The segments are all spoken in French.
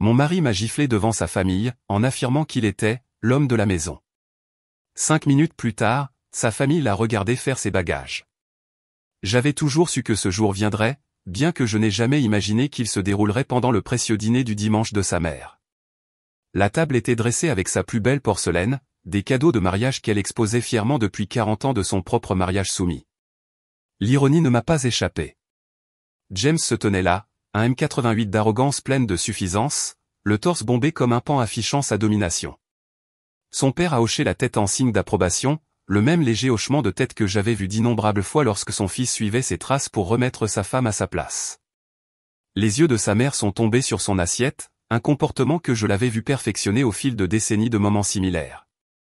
Mon mari m'a giflé devant sa famille, en affirmant qu'il était l'homme de la maison. 5 minutes plus tard, sa famille l'a regardé faire ses bagages. J'avais toujours su que ce jour viendrait, bien que je n'ai jamais imaginé qu'il se déroulerait pendant le précieux dîner du dimanche de sa mère. La table était dressée avec sa plus belle porcelaine, des cadeaux de mariage qu'elle exposait fièrement depuis 40 ans de son propre mariage soumis. L'ironie ne m'a pas échappé. James se tenait là, un M88 d'arrogance pleine de suffisance, le torse bombé comme un pan affichant sa domination. Son père a hoché la tête en signe d'approbation, le même léger hochement de tête que j'avais vu d'innombrables fois lorsque son fils suivait ses traces pour remettre sa femme à sa place. Les yeux de sa mère sont tombés sur son assiette, un comportement que je l'avais vu perfectionner au fil de décennies de moments similaires.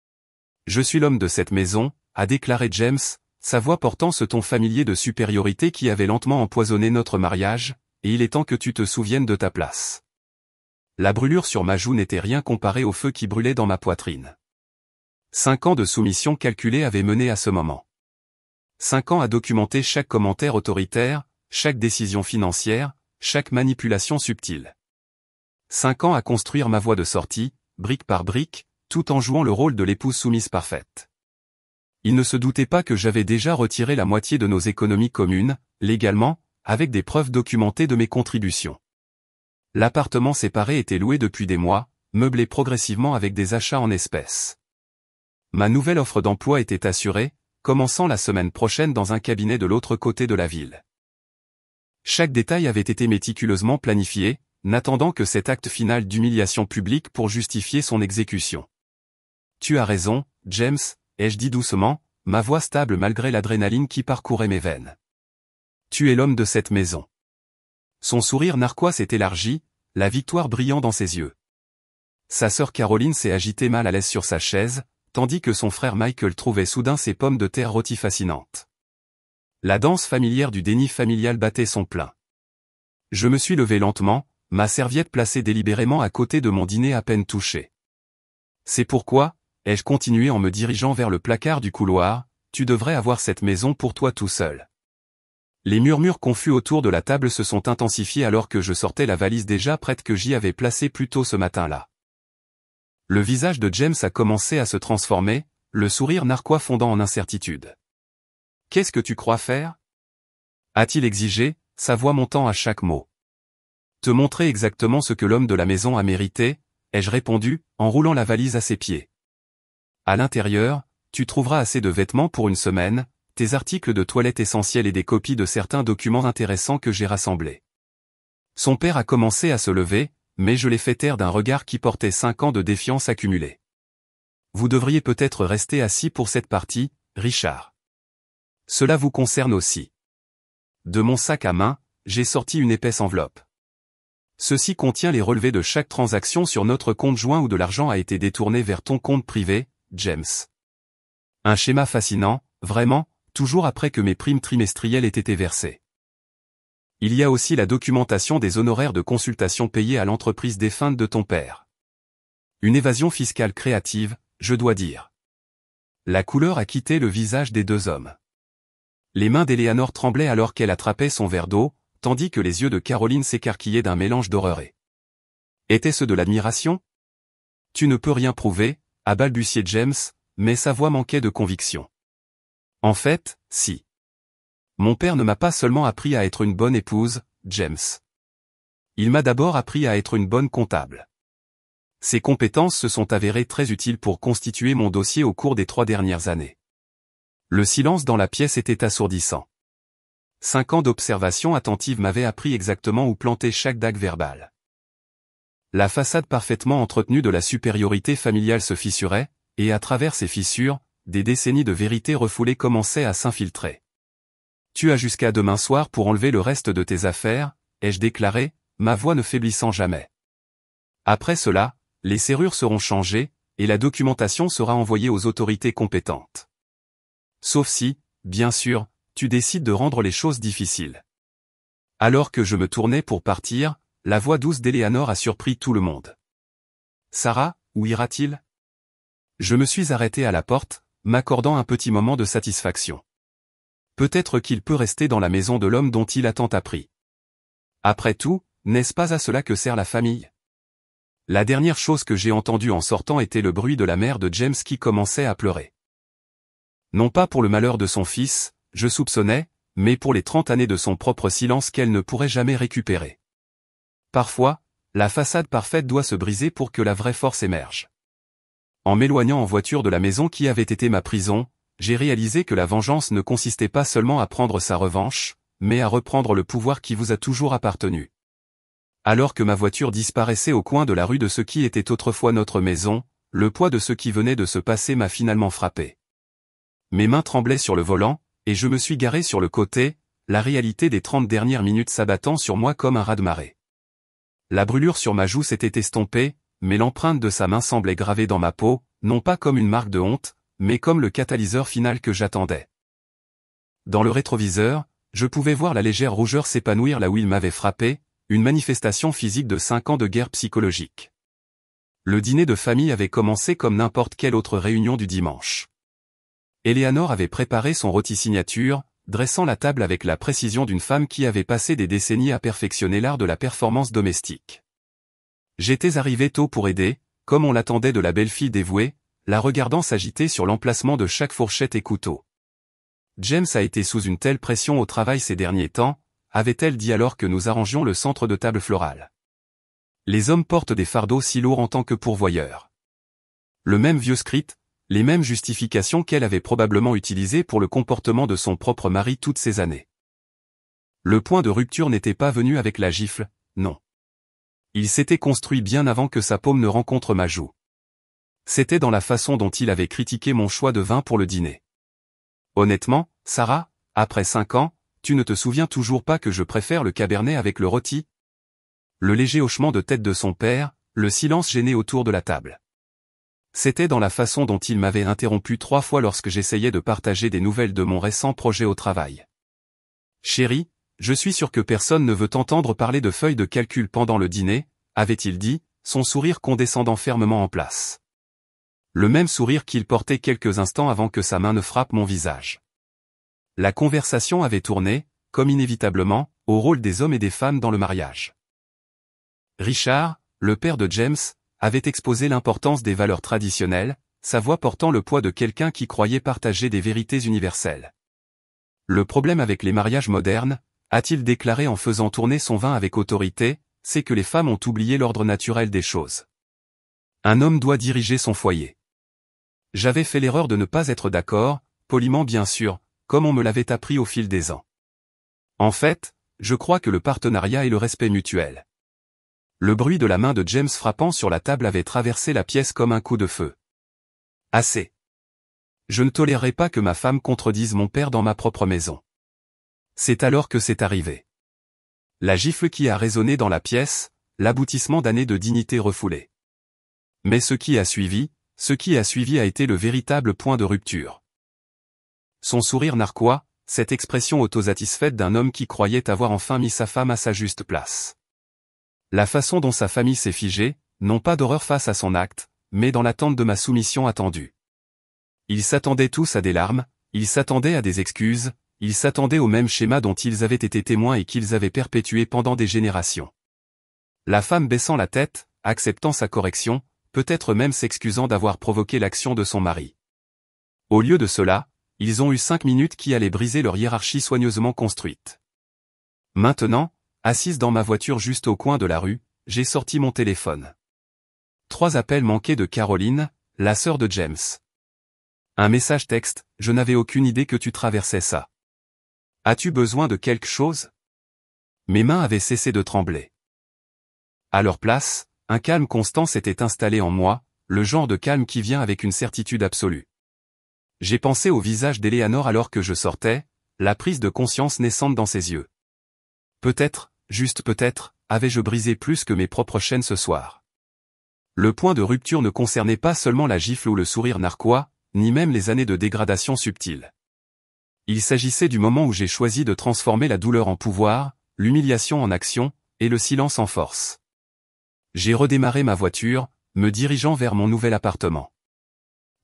« Je suis l'homme de cette maison », a déclaré James, sa voix portant ce ton familier de supériorité qui avait lentement empoisonné notre mariage, et il est temps que tu te souviennes de ta place. La brûlure sur ma joue n'était rien comparé au feu qui brûlait dans ma poitrine. 5 ans de soumission calculée avaient mené à ce moment. 5 ans à documenter chaque commentaire autoritaire, chaque décision financière, chaque manipulation subtile. 5 ans à construire ma voie de sortie, brique par brique, tout en jouant le rôle de l'épouse soumise parfaite. Il ne se doutait pas que j'avais déjà retiré la moitié de nos économies communes, légalement, avec des preuves documentées de mes contributions. L'appartement séparé était loué depuis des mois, meublé progressivement avec des achats en espèces. Ma nouvelle offre d'emploi était assurée, commençant la semaine prochaine dans un cabinet de l'autre côté de la ville. Chaque détail avait été méticuleusement planifié, n'attendant que cet acte final d'humiliation publique pour justifier son exécution. Tu as raison, James, ai-je dit doucement, ma voix stable malgré l'adrénaline qui parcourait mes veines. Tu es l'homme de cette maison. Son sourire narquois s'est élargi, la victoire brillant dans ses yeux. Sa sœur Caroline s'est agitée mal à l'aise sur sa chaise, tandis que son frère Michael trouvait soudain ses pommes de terre rôties fascinantes. La danse familière du déni familial battait son plein. Je me suis levé lentement, ma serviette placée délibérément à côté de mon dîner à peine touché. C'est pourquoi, ai-je continué en me dirigeant vers le placard du couloir, tu devrais avoir cette maison pour toi tout seul. Les murmures confus autour de la table se sont intensifiés alors que je sortais la valise déjà prête que j'y avais placée plus tôt ce matin-là. Le visage de James a commencé à se transformer, le sourire narquois fondant en incertitude. « Qu'est-ce que tu crois faire » a-t-il exigé, sa voix montant à chaque mot. « Te montrer exactement ce que l'homme de la maison a mérité » ai-je répondu, en roulant la valise à ses pieds. À l'intérieur, tu trouveras assez de vêtements pour une semaine, tes articles de toilette essentiels et des copies de certains documents intéressants que j'ai rassemblés. Son père a commencé à se lever, mais je l'ai fait taire d'un regard qui portait 5 ans de défiance accumulée. Vous devriez peut-être rester assis pour cette partie, Richard. Cela vous concerne aussi. De mon sac à main, j'ai sorti une épaisse enveloppe. Ceci contient les relevés de chaque transaction sur notre compte joint où de l'argent a été détourné vers ton compte privé, James. Un schéma fascinant, vraiment, toujours après que mes primes trimestrielles aient été versées. Il y a aussi la documentation des honoraires de consultation payés à l'entreprise défunte de ton père. Une évasion fiscale créative, je dois dire. La couleur a quitté le visage des deux hommes. Les mains d'Eleanor tremblaient alors qu'elle attrapait son verre d'eau, tandis que les yeux de Caroline s'écarquillaient d'un mélange d'horreur et... Était-ce de l'admiration ? Tu ne peux rien prouver, a balbutié James, mais sa voix manquait de conviction. En fait, si. Mon père ne m'a pas seulement appris à être une bonne épouse, James. Il m'a d'abord appris à être une bonne comptable. Ses compétences se sont avérées très utiles pour constituer mon dossier au cours des 3 dernières années. Le silence dans la pièce était assourdissant. 5 ans d'observation attentive m'avaient appris exactement où planter chaque dague verbale. La façade parfaitement entretenue de la supériorité familiale se fissurait, et à travers ces fissures, des décennies de vérité refoulées commençaient à s'infiltrer. Tu as jusqu'à demain soir pour enlever le reste de tes affaires, ai-je déclaré, ma voix ne faiblissant jamais. Après cela, les serrures seront changées, et la documentation sera envoyée aux autorités compétentes. Sauf si, bien sûr, tu décides de rendre les choses difficiles. Alors que je me tournais pour partir, la voix douce d'Eleanor a surpris tout le monde. Sarah, où ira-t-il ? Je me suis arrêté à la porte, m'accordant un petit moment de satisfaction. Peut-être qu'il peut rester dans la maison de l'homme dont il a tant appris. Après tout, n'est-ce pas à cela que sert la famille ? La dernière chose que j'ai entendue en sortant était le bruit de la mère de James qui commençait à pleurer. Non pas pour le malheur de son fils, je soupçonnais, mais pour les 30 années de son propre silence qu'elle ne pourrait jamais récupérer. Parfois, la façade parfaite doit se briser pour que la vraie force émerge. En m'éloignant en voiture de la maison qui avait été ma prison, j'ai réalisé que la vengeance ne consistait pas seulement à prendre sa revanche, mais à reprendre le pouvoir qui vous a toujours appartenu. Alors que ma voiture disparaissait au coin de la rue de ce qui était autrefois notre maison, le poids de ce qui venait de se passer m'a finalement frappé. Mes mains tremblaient sur le volant, et je me suis garé sur le côté, la réalité des 30 dernières minutes s'abattant sur moi comme un raz-de-marée. La brûlure sur ma joue s'était estompée, mais l'empreinte de sa main semblait gravée dans ma peau, non pas comme une marque de honte, mais comme le catalyseur final que j'attendais. Dans le rétroviseur, je pouvais voir la légère rougeur s'épanouir là où il m'avait frappé, une manifestation physique de 5 ans de guerre psychologique. Le dîner de famille avait commencé comme n'importe quelle autre réunion du dimanche. Eleanor avait préparé son rôti signature, dressant la table avec la précision d'une femme qui avait passé des décennies à perfectionner l'art de la performance domestique. J'étais arrivé tôt pour aider, comme on l'attendait de la belle-fille dévouée, la regardant s'agiter sur l'emplacement de chaque fourchette et couteau. James a été sous une telle pression au travail ces derniers temps, avait-elle dit alors que nous arrangions le centre de table floral. Les hommes portent des fardeaux si lourds en tant que pourvoyeurs. Le même vieux script, les mêmes justifications qu'elle avait probablement utilisées pour le comportement de son propre mari toutes ces années. Le point de rupture n'était pas venu avec la gifle, non. Il s'était construit bien avant que sa paume ne rencontre ma joue. C'était dans la façon dont il avait critiqué mon choix de vin pour le dîner. Honnêtement, Sarah, après 5 ans, tu ne te souviens toujours pas que je préfère le cabernet avec le rôti? Le léger hochement de tête de son père, le silence gêné autour de la table. C'était dans la façon dont il m'avait interrompu 3 fois lorsque j'essayais de partager des nouvelles de mon récent projet au travail. Chérie, je suis sûr que personne ne veut t'entendre parler de feuilles de calcul pendant le dîner, avait-il dit, son sourire condescendant fermement en place. Le même sourire qu'il portait quelques instants avant que sa main ne frappe mon visage. La conversation avait tourné, comme inévitablement, au rôle des hommes et des femmes dans le mariage. Richard, le père de James, avait exposé l'importance des valeurs traditionnelles, sa voix portant le poids de quelqu'un qui croyait partager des vérités universelles. Le problème avec les mariages modernes, a-t-il déclaré en faisant tourner son vin avec autorité, c'est que les femmes ont oublié l'ordre naturel des choses. Un homme doit diriger son foyer. J'avais fait l'erreur de ne pas être d'accord, poliment bien sûr, comme on me l'avait appris au fil des ans. En fait, je crois que le partenariat est le respect mutuel. Le bruit de la main de James frappant sur la table avait traversé la pièce comme un coup de feu. Assez. Je ne tolérerai pas que ma femme contredise mon père dans ma propre maison. C'est alors que c'est arrivé. La gifle qui a résonné dans la pièce, l'aboutissement d'années de dignité refoulée. Mais ce qui a suivi a été le véritable point de rupture. Son sourire narquois, cette expression autosatisfaite d'un homme qui croyait avoir enfin mis sa femme à sa juste place. La façon dont sa famille s'est figée, non pas d'horreur face à son acte, mais dans l'attente de ma soumission attendue. Ils s'attendaient tous à des larmes, ils s'attendaient à des excuses, ils s'attendaient au même schéma dont ils avaient été témoins et qu'ils avaient perpétué pendant des générations. La femme baissant la tête, acceptant sa correction, peut-être même s'excusant d'avoir provoqué l'action de son mari. Au lieu de cela, ils ont eu 5 minutes qui allaient briser leur hiérarchie soigneusement construite. Maintenant, assise dans ma voiture juste au coin de la rue, j'ai sorti mon téléphone. 3 appels manqués de Caroline, la sœur de James. Un message texte, je n'avais aucune idée que tu traversais ça. As-tu besoin de quelque chose? Mes mains avaient cessé de trembler. À leur place, un calme constant s'était installé en moi, le genre de calme qui vient avec une certitude absolue. J'ai pensé au visage d'Eleanor alors que je sortais, la prise de conscience naissante dans ses yeux. Peut-être, juste peut-être, avais-je brisé plus que mes propres chaînes ce soir. Le point de rupture ne concernait pas seulement la gifle ou le sourire narquois, ni même les années de dégradation subtile. Il s'agissait du moment où j'ai choisi de transformer la douleur en pouvoir, l'humiliation en action, et le silence en force. J'ai redémarré ma voiture, me dirigeant vers mon nouvel appartement.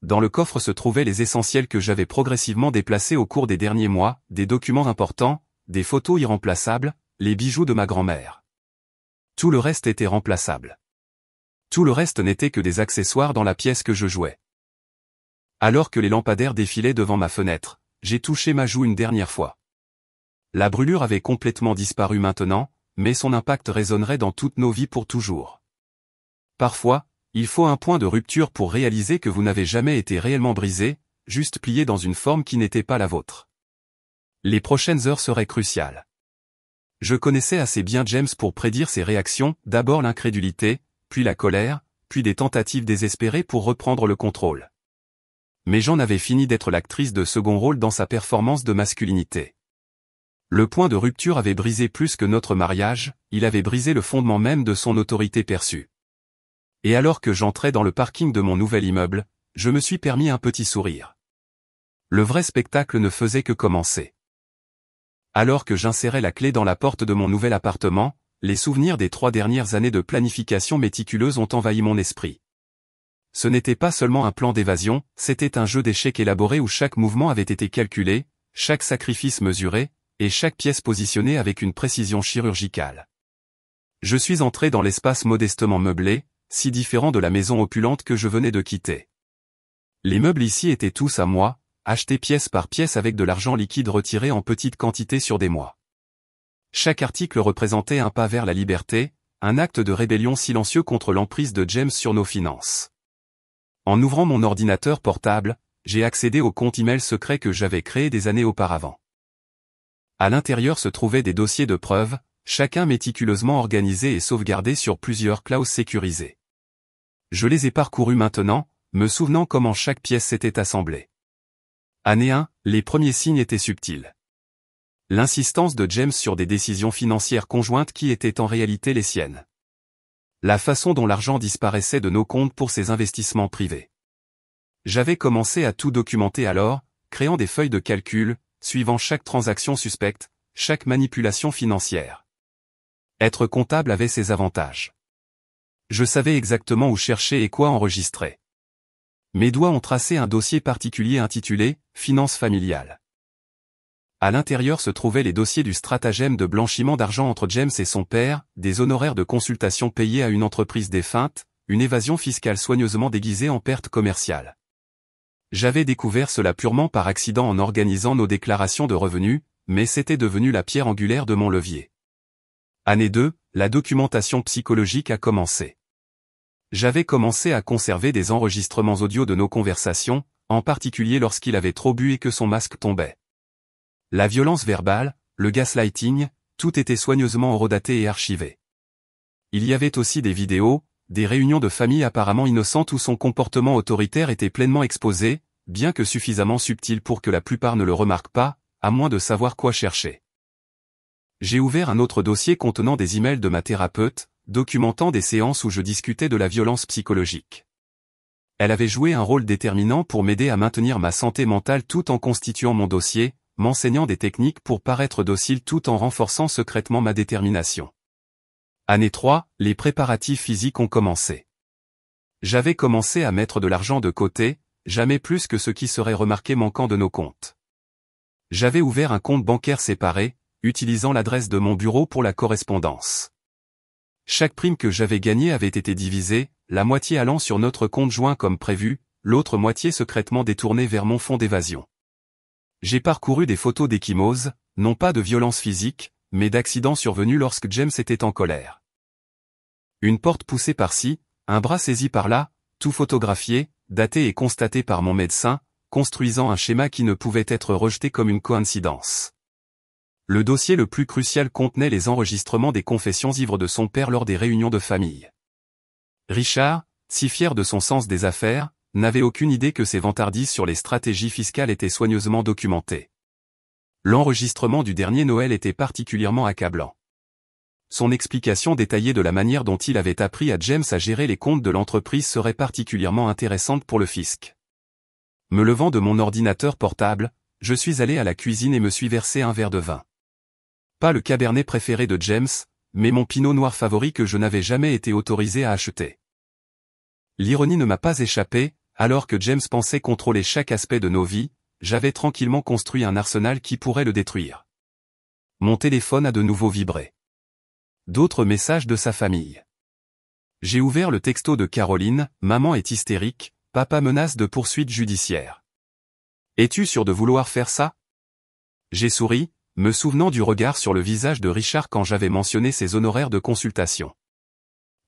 Dans le coffre se trouvaient les essentiels que j'avais progressivement déplacés au cours des derniers mois, des documents importants, des photos irremplaçables, les bijoux de ma grand-mère. Tout le reste était remplaçable. Tout le reste n'était que des accessoires dans la pièce que je jouais. Alors que les lampadaires défilaient devant ma fenêtre, j'ai touché ma joue une dernière fois. La brûlure avait complètement disparu maintenant, mais son impact résonnerait dans toutes nos vies pour toujours. Parfois, il faut un point de rupture pour réaliser que vous n'avez jamais été réellement brisé, juste plié dans une forme qui n'était pas la vôtre. Les prochaines heures seraient cruciales. Je connaissais assez bien James pour prédire ses réactions, d'abord l'incrédulité, puis la colère, puis des tentatives désespérées pour reprendre le contrôle. Mais j'en avais fini d'être l'actrice de second rôle dans sa performance de masculinité. Le point de rupture avait brisé plus que notre mariage, il avait brisé le fondement même de son autorité perçue. Et alors que j'entrais dans le parking de mon nouvel immeuble, je me suis permis un petit sourire. Le vrai spectacle ne faisait que commencer. Alors que j'insérais la clé dans la porte de mon nouvel appartement, les souvenirs des 3 dernières années de planification méticuleuse ont envahi mon esprit. Ce n'était pas seulement un plan d'évasion, c'était un jeu d'échecs élaboré où chaque mouvement avait été calculé, chaque sacrifice mesuré, et chaque pièce positionnée avec une précision chirurgicale. Je suis entré dans l'espace modestement meublé, si différent de la maison opulente que je venais de quitter. Les meubles ici étaient tous à moi, achetés pièce par pièce avec de l'argent liquide retiré en petites quantités sur des mois. Chaque article représentait un pas vers la liberté, un acte de rébellion silencieux contre l'emprise de James sur nos finances. En ouvrant mon ordinateur portable, j'ai accédé au compte email secret que j'avais créé des années auparavant. À l'intérieur se trouvaient des dossiers de preuves, chacun méticuleusement organisé et sauvegardé sur plusieurs clauses sécurisées. Je les ai parcourus maintenant, me souvenant comment chaque pièce s'était assemblée. Année 1, les premiers signes étaient subtils. L'insistance de James sur des décisions financières conjointes qui étaient en réalité les siennes. La façon dont l'argent disparaissait de nos comptes pour ses investissements privés. J'avais commencé à tout documenter alors, créant des feuilles de calcul, suivant chaque transaction suspecte, chaque manipulation financière. Être comptable avait ses avantages. Je savais exactement où chercher et quoi enregistrer. Mes doigts ont tracé un dossier particulier intitulé « Finances familiales ». À l'intérieur se trouvaient les dossiers du stratagème de blanchiment d'argent entre James et son père, des honoraires de consultation payés à une entreprise défunte, une évasion fiscale soigneusement déguisée en perte commerciale. J'avais découvert cela purement par accident en organisant nos déclarations de revenus, mais c'était devenu la pierre angulaire de mon levier. Année 2, la documentation psychologique a commencé. J'avais commencé à conserver des enregistrements audio de nos conversations, en particulier lorsqu'il avait trop bu et que son masque tombait. La violence verbale, le gaslighting, tout était soigneusement horodaté et archivé. Il y avait aussi des vidéos, des réunions de famille apparemment innocentes où son comportement autoritaire était pleinement exposé, bien que suffisamment subtil pour que la plupart ne le remarquent pas, à moins de savoir quoi chercher. J'ai ouvert un autre dossier contenant des emails de ma thérapeute, documentant des séances où je discutais de la violence psychologique. Elle avait joué un rôle déterminant pour m'aider à maintenir ma santé mentale tout en constituant mon dossier, m'enseignant des techniques pour paraître docile tout en renforçant secrètement ma détermination. Année 3, les préparatifs physiques ont commencé. J'avais commencé à mettre de l'argent de côté, jamais plus que ce qui serait remarqué manquant de nos comptes. J'avais ouvert un compte bancaire séparé, utilisant l'adresse de mon bureau pour la correspondance. Chaque prime que j'avais gagnée avait été divisée, la moitié allant sur notre compte joint comme prévu, l'autre moitié secrètement détournée vers mon fonds d'évasion. J'ai parcouru des photos d'ecchymoses, non pas de violence physique, mais d'accidents survenus lorsque James était en colère. Une porte poussée par-ci, un bras saisi par-là, tout photographié, daté et constaté par mon médecin, construisant un schéma qui ne pouvait être rejeté comme une coïncidence. Le dossier le plus crucial contenait les enregistrements des confessions ivres de son père lors des réunions de famille. Richard, si fier de son sens des affaires, n'avait aucune idée que ses vantardises sur les stratégies fiscales étaient soigneusement documentées. L'enregistrement du dernier Noël était particulièrement accablant. Son explication détaillée de la manière dont il avait appris à James à gérer les comptes de l'entreprise serait particulièrement intéressante pour le fisc. Me levant de mon ordinateur portable, je suis allé à la cuisine et me suis versé un verre de vin. Pas le cabernet préféré de James, mais mon pinot noir favori que je n'avais jamais été autorisé à acheter. L'ironie ne m'a pas échappé, alors que James pensait contrôler chaque aspect de nos vies, j'avais tranquillement construit un arsenal qui pourrait le détruire. Mon téléphone a de nouveau vibré. D'autres messages de sa famille. J'ai ouvert le texto de Caroline, maman est hystérique, papa menace de poursuite judiciaire. Es-tu sûr de vouloir faire ça? J'ai souri, me souvenant du regard sur le visage de Richard quand j'avais mentionné ses honoraires de consultation.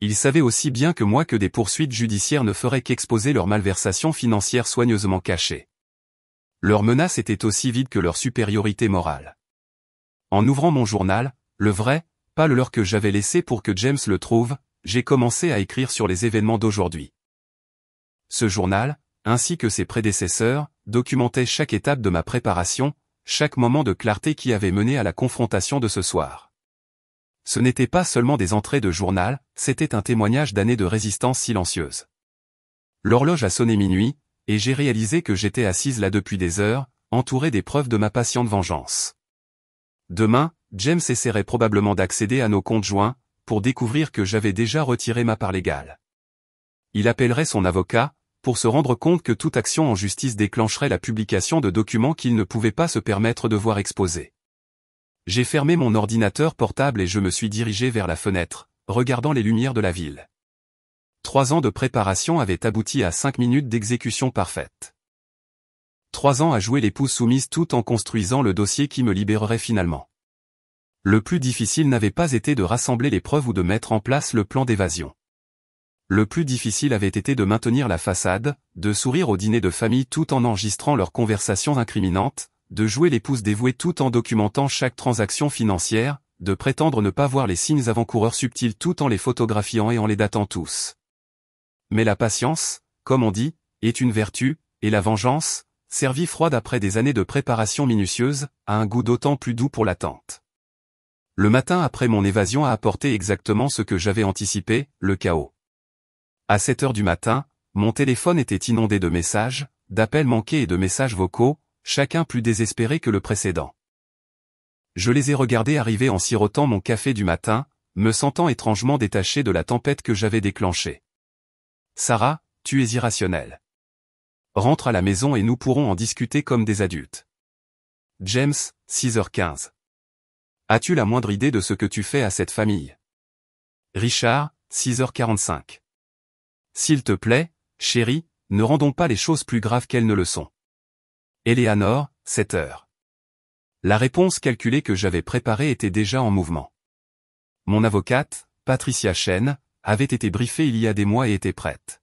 Il savait aussi bien que moi que des poursuites judiciaires ne feraient qu'exposer leur malversation financière soigneusement cachée. Leur menace était aussi vide que leur supériorité morale. En ouvrant mon journal, le vrai, pas le leur que j'avais laissé pour que James le trouve, j'ai commencé à écrire sur les événements d'aujourd'hui. Ce journal, ainsi que ses prédécesseurs, documentait chaque étape de ma préparation, chaque moment de clarté qui avait mené à la confrontation de ce soir. Ce n'était pas seulement des entrées de journal, c'était un témoignage d'années de résistance silencieuse. L'horloge a sonné minuit, et j'ai réalisé que j'étais assise là depuis des heures, entourée des preuves de ma patiente vengeance. Demain, James essaierait probablement d'accéder à nos comptes joints, pour découvrir que j'avais déjà retiré ma part légale. Il appellerait son avocat, pour se rendre compte que toute action en justice déclencherait la publication de documents qu'il ne pouvait pas se permettre de voir exposés. J'ai fermé mon ordinateur portable et je me suis dirigé vers la fenêtre, regardant les lumières de la ville. 3 ans de préparation avaient abouti à 5 minutes d'exécution parfaite. 3 ans à jouer l'épouse soumise tout en construisant le dossier qui me libérerait finalement. Le plus difficile n'avait pas été de rassembler les preuves ou de mettre en place le plan d'évasion. Le plus difficile avait été de maintenir la façade, de sourire au dîner de famille tout en enregistrant leurs conversations incriminantes, de jouer l'épouse dévouée tout en documentant chaque transaction financière, de prétendre ne pas voir les signes avant-coureurs subtils tout en les photographiant et en les datant tous. Mais la patience, comme on dit, est une vertu, et la vengeance, servie froide après des années de préparation minutieuse, a un goût d'autant plus doux pour l'attente. Le matin après mon évasion a apporté exactement ce que j'avais anticipé, le chaos. À 7 heures du matin, mon téléphone était inondé de messages, d'appels manqués et de messages vocaux, chacun plus désespéré que le précédent. Je les ai regardés arriver en sirotant mon café du matin, me sentant étrangement détaché de la tempête que j'avais déclenchée. Sarah, tu es irrationnelle. Rentre à la maison et nous pourrons en discuter comme des adultes. James, 6h15. As-tu la moindre idée de ce que tu fais à cette famille? Richard, 6h45. S'il te plaît, chérie, ne rendons pas les choses plus graves qu'elles ne le sont. Eleanor, 7h. La réponse calculée que j'avais préparée était déjà en mouvement. Mon avocate, Patricia Chen, avait été briefée il y a des mois et était prête.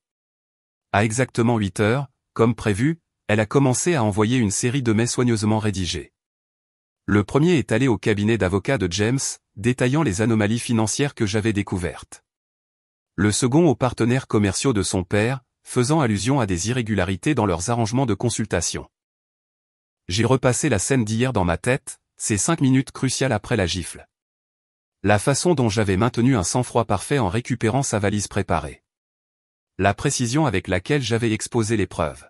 À exactement 8 heures, comme prévu, elle a commencé à envoyer une série de mails soigneusement rédigés. Le premier est allé au cabinet d'avocat de James, détaillant les anomalies financières que j'avais découvertes. Le second aux partenaires commerciaux de son père, faisant allusion à des irrégularités dans leurs arrangements de consultation. J'ai repassé la scène d'hier dans ma tête, ces 5 minutes cruciales après la gifle. La façon dont j'avais maintenu un sang-froid parfait en récupérant sa valise préparée. La précision avec laquelle j'avais exposé les preuves.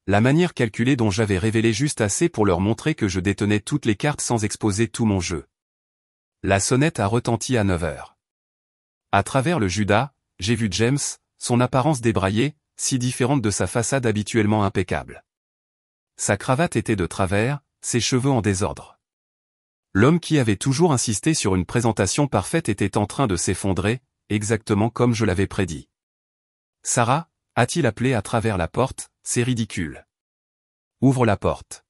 La manière calculée dont j'avais révélé juste assez pour leur montrer que je détenais toutes les cartes sans exposer tout mon jeu. La sonnette a retenti à 9 heures. À travers le Judas, j'ai vu James, son apparence débraillée, si différente de sa façade habituellement impeccable. Sa cravate était de travers, ses cheveux en désordre. L'homme qui avait toujours insisté sur une présentation parfaite était en train de s'effondrer, exactement comme je l'avais prédit. Sarah, a-t-il appelé à travers la porte, c'est ridicule. Ouvre la porte.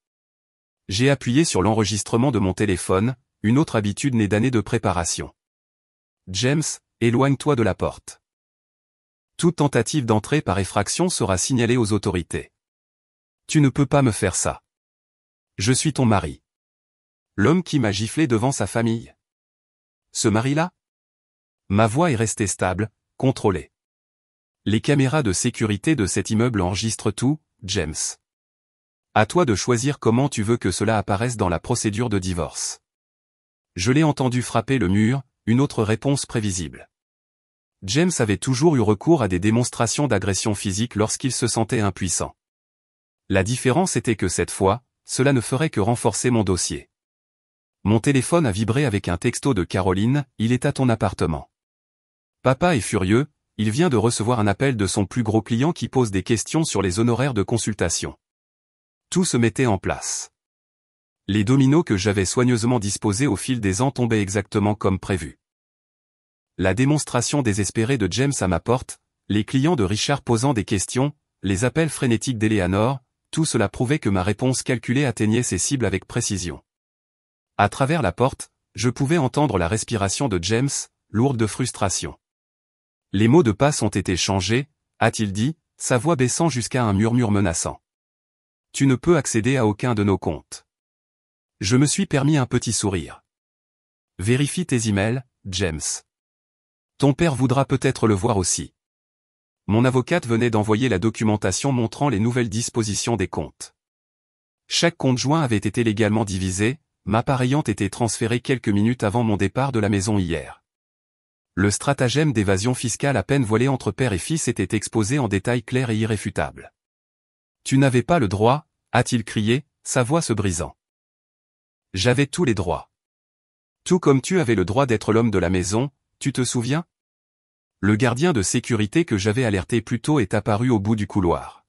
J'ai appuyé sur l'enregistrement de mon téléphone, une autre habitude née d'années de préparation. James, éloigne-toi de la porte. Toute tentative d'entrée par effraction sera signalée aux autorités. Tu ne peux pas me faire ça. Je suis ton mari. L'homme qui m'a giflé devant sa famille. Ce mari-là? Ma voix est restée stable, contrôlée. Les caméras de sécurité de cet immeuble enregistrent tout, James. À toi de choisir comment tu veux que cela apparaisse dans la procédure de divorce. Je l'ai entendu frapper le mur, une autre réponse prévisible. James avait toujours eu recours à des démonstrations d'agression physique lorsqu'il se sentait impuissant. La différence était que cette fois, cela ne ferait que renforcer mon dossier. Mon téléphone a vibré avec un texto de Caroline, il est à ton appartement. Papa est furieux, il vient de recevoir un appel de son plus gros client qui pose des questions sur les honoraires de consultation. Tout se mettait en place. Les dominos que j'avais soigneusement disposés au fil des ans tombaient exactement comme prévu. La démonstration désespérée de James à ma porte, les clients de Richard posant des questions, les appels frénétiques d'Eleanor, tout cela prouvait que ma réponse calculée atteignait ses cibles avec précision. À travers la porte, je pouvais entendre la respiration de James, lourde de frustration. Les mots de passe ont été changés, a-t-il dit, sa voix baissant jusqu'à un murmure menaçant. Tu ne peux accéder à aucun de nos comptes. Je me suis permis un petit sourire. Vérifie tes emails, James. Ton père voudra peut-être le voir aussi. Mon avocate venait d'envoyer la documentation montrant les nouvelles dispositions des comptes. Chaque compte joint avait été légalement divisé, ma part ayant été transférée quelques minutes avant mon départ de la maison hier. Le stratagème d'évasion fiscale à peine voilé entre père et fils était exposé en détail clair et irréfutable. Tu n'avais pas le droit, a-t-il crié, sa voix se brisant. J'avais tous les droits. Tout comme tu avais le droit d'être l'homme de la maison, tu te souviens? Le gardien de sécurité que j'avais alerté plus tôt est apparu au bout du couloir.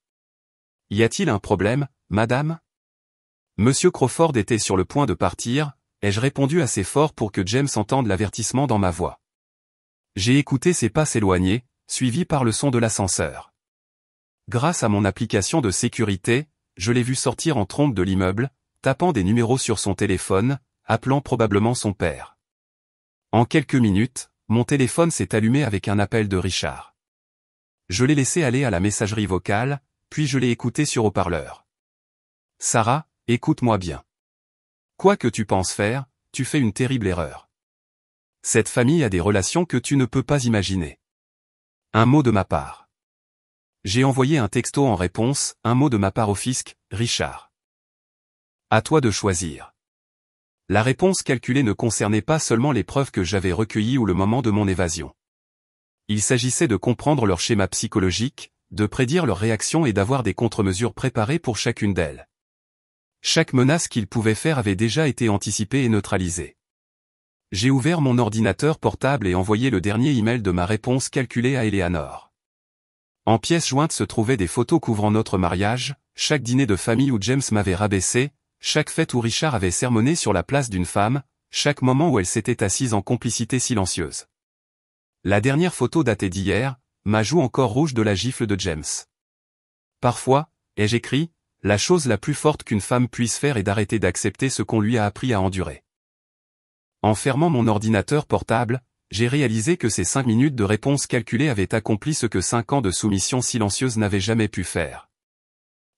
Y a-t-il un problème, madame? Monsieur Crawford était sur le point de partir, ai-je répondu assez fort pour que James entende l'avertissement dans ma voix. J'ai écouté ses pas s'éloigner, suivis par le son de l'ascenseur. Grâce à mon application de sécurité, je l'ai vu sortir en trombe de l'immeuble, tapant des numéros sur son téléphone, appelant probablement son père. En quelques minutes, mon téléphone s'est allumé avec un appel de Richard. Je l'ai laissé aller à la messagerie vocale, puis je l'ai écouté sur haut-parleur. Sarah, écoute-moi bien. Quoi que tu penses faire, tu fais une terrible erreur. Cette famille a des relations que tu ne peux pas imaginer. Un mot de ma part. J'ai envoyé un texto en réponse, un mot de ma part au fisc, Richard. À toi de choisir. La réponse calculée ne concernait pas seulement les preuves que j'avais recueillies ou le moment de mon évasion. Il s'agissait de comprendre leur schéma psychologique, de prédire leurs réactions et d'avoir des contre-mesures préparées pour chacune d'elles. Chaque menace qu'ils pouvaient faire avait déjà été anticipée et neutralisée. J'ai ouvert mon ordinateur portable et envoyé le dernier email de ma réponse calculée à Eleanor. En pièces jointes se trouvaient des photos couvrant notre mariage, chaque dîner de famille où James m'avait rabaissé, chaque fête où Richard avait sermonné sur la place d'une femme, chaque moment où elle s'était assise en complicité silencieuse. La dernière photo datée d'hier, ma joue encore rouge de la gifle de James. Parfois, ai-je écrit, la chose la plus forte qu'une femme puisse faire est d'arrêter d'accepter ce qu'on lui a appris à endurer. En fermant mon ordinateur portable, j'ai réalisé que ces 5 minutes de réponse calculée avaient accompli ce que 5 ans de soumission silencieuse n'avaient jamais pu faire.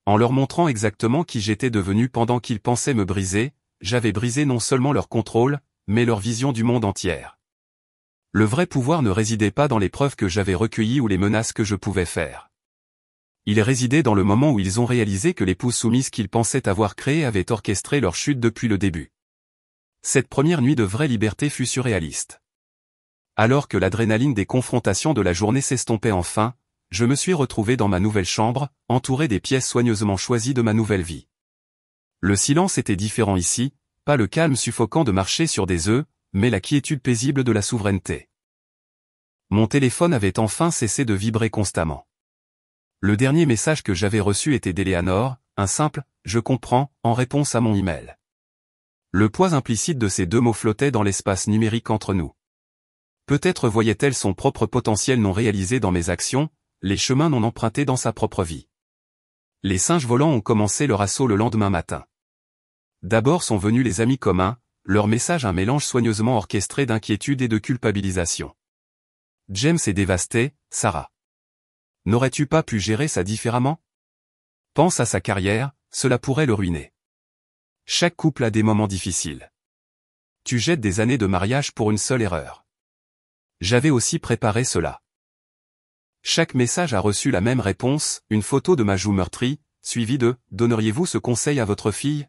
En leur montrant exactement qui j'étais devenu pendant qu'ils pensaient me briser, j'avais brisé non seulement leur contrôle, mais leur vision du monde entière. Le vrai pouvoir ne résidait pas dans les preuves que j'avais recueillies ou les menaces que je pouvais faire. Il résidait dans le moment où ils ont réalisé que l'épouse soumise qu'ils pensaient avoir créée avait orchestré leur chute depuis le début. Cette première nuit de vraie liberté fut surréaliste. Alors que l'adrénaline des confrontations de la journée s'estompait enfin, je me suis retrouvé dans ma nouvelle chambre, entouré des pièces soigneusement choisies de ma nouvelle vie. Le silence était différent ici, pas le calme suffocant de marcher sur des œufs, mais la quiétude paisible de la souveraineté. Mon téléphone avait enfin cessé de vibrer constamment. Le dernier message que j'avais reçu était d'Eleanor, un simple « je comprends » en réponse à mon email. Le poids implicite de ces deux mots flottait dans l'espace numérique entre nous. Peut-être voyait-elle son propre potentiel non réalisé dans mes actions, les chemins non empruntés dans sa propre vie. Les singes volants ont commencé leur assaut le lendemain matin. D'abord sont venus les amis communs, leur message un mélange soigneusement orchestré d'inquiétude et de culpabilisation. James est dévasté, Sarah. N'aurais-tu pas pu gérer ça différemment? Pense à sa carrière, cela pourrait le ruiner. Chaque couple a des moments difficiles. Tu jettes des années de mariage pour une seule erreur. J'avais aussi préparé cela. Chaque message a reçu la même réponse, une photo de ma joue meurtrie, suivie de « Donneriez-vous ce conseil à votre fille ?»